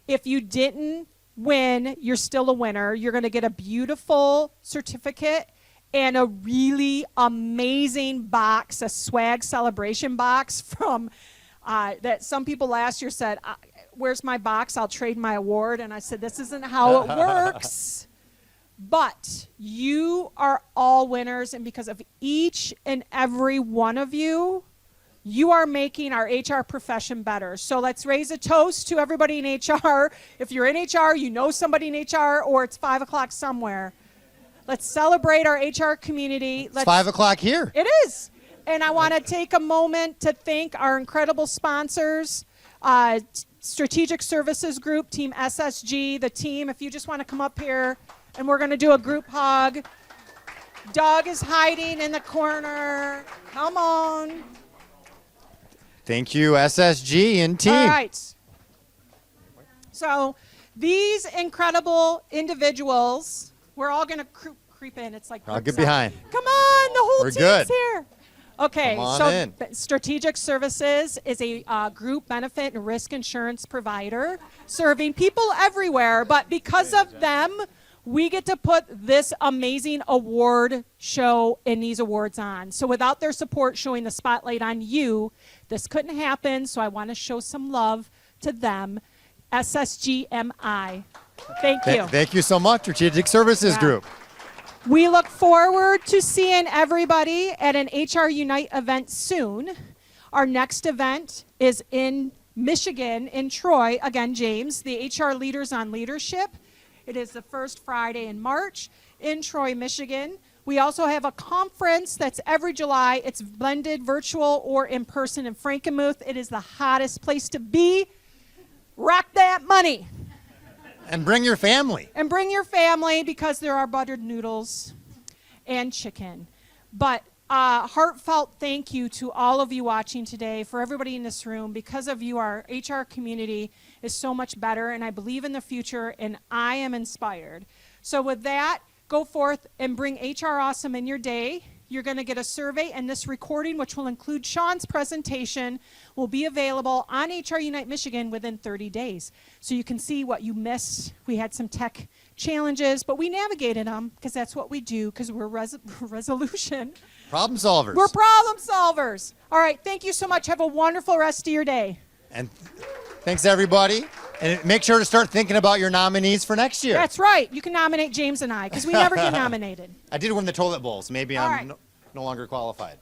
If you didn't win, you're still a winner. You're going to get a beautiful certificate and a really amazing box, a swag celebration box from that some people last year said, where's my box? I'll trade my award. And I said, this isn't how it works. But you are all winners, and because of each and every one of you, you are making our HR profession better. So let's raise a toast to everybody in HR. If you're in HR, you know somebody in HR, or it's 5 o'clock somewhere. Let's celebrate our HR community. It's 5 o'clock here. It is. And I want to take a moment to thank our incredible sponsors, Strategic Services Group, Team SSG, the team. If you just want to come up here, and we're going to do a group hug. Doug is hiding in the corner. Come on. Thank you, SSG and team. All right. So these incredible individuals, we're all going to creep in. It's like I'll get behind. Come on, the whole We're team's good. here. Okay, Come on so in. Strategic Services is a group benefit and risk insurance provider serving people everywhere, but because of them, we get to put this amazing award show and these awards on. So without their support showing the spotlight on you, this couldn't happen. So I want to show some love to them. SSGMI. Thank you. Thank you so much, Strategic Services Group. We look forward to seeing everybody at an HRUnite event soon. Our next event is in Michigan, in Troy. Again, James, the HR Leaders on Leadership. It is the first Friday in March in Troy, Michigan. We also have a conference that's every July. It's blended virtual or in person in Frankenmuth. It is the hottest place to be. Rock that money. And bring your family. And bring your family because there are buttered noodles and chicken. But heartfelt thank you to all of you watching today, for everybody in this room. Because of you, our HR community is so much better, and I believe in the future, and I am inspired. So with that, go forth and bring HR Awesome in your day. You're going to get a survey, and this recording, which will include Sean's presentation, will be available on HRUnite Michigan within 30 days. So you can see what you missed. We had some tech challenges, but we navigated them because that's what we do, because we're resolution. Problem solvers. We're problem solvers. All right, thank you so much. Have a wonderful rest of your day. And thanks, everybody. And make sure to start thinking about your nominees for next year. That's right. You can nominate James and I because we never get nominated. I did win the toilet bowl, so maybe All I'm right. no longer qualified.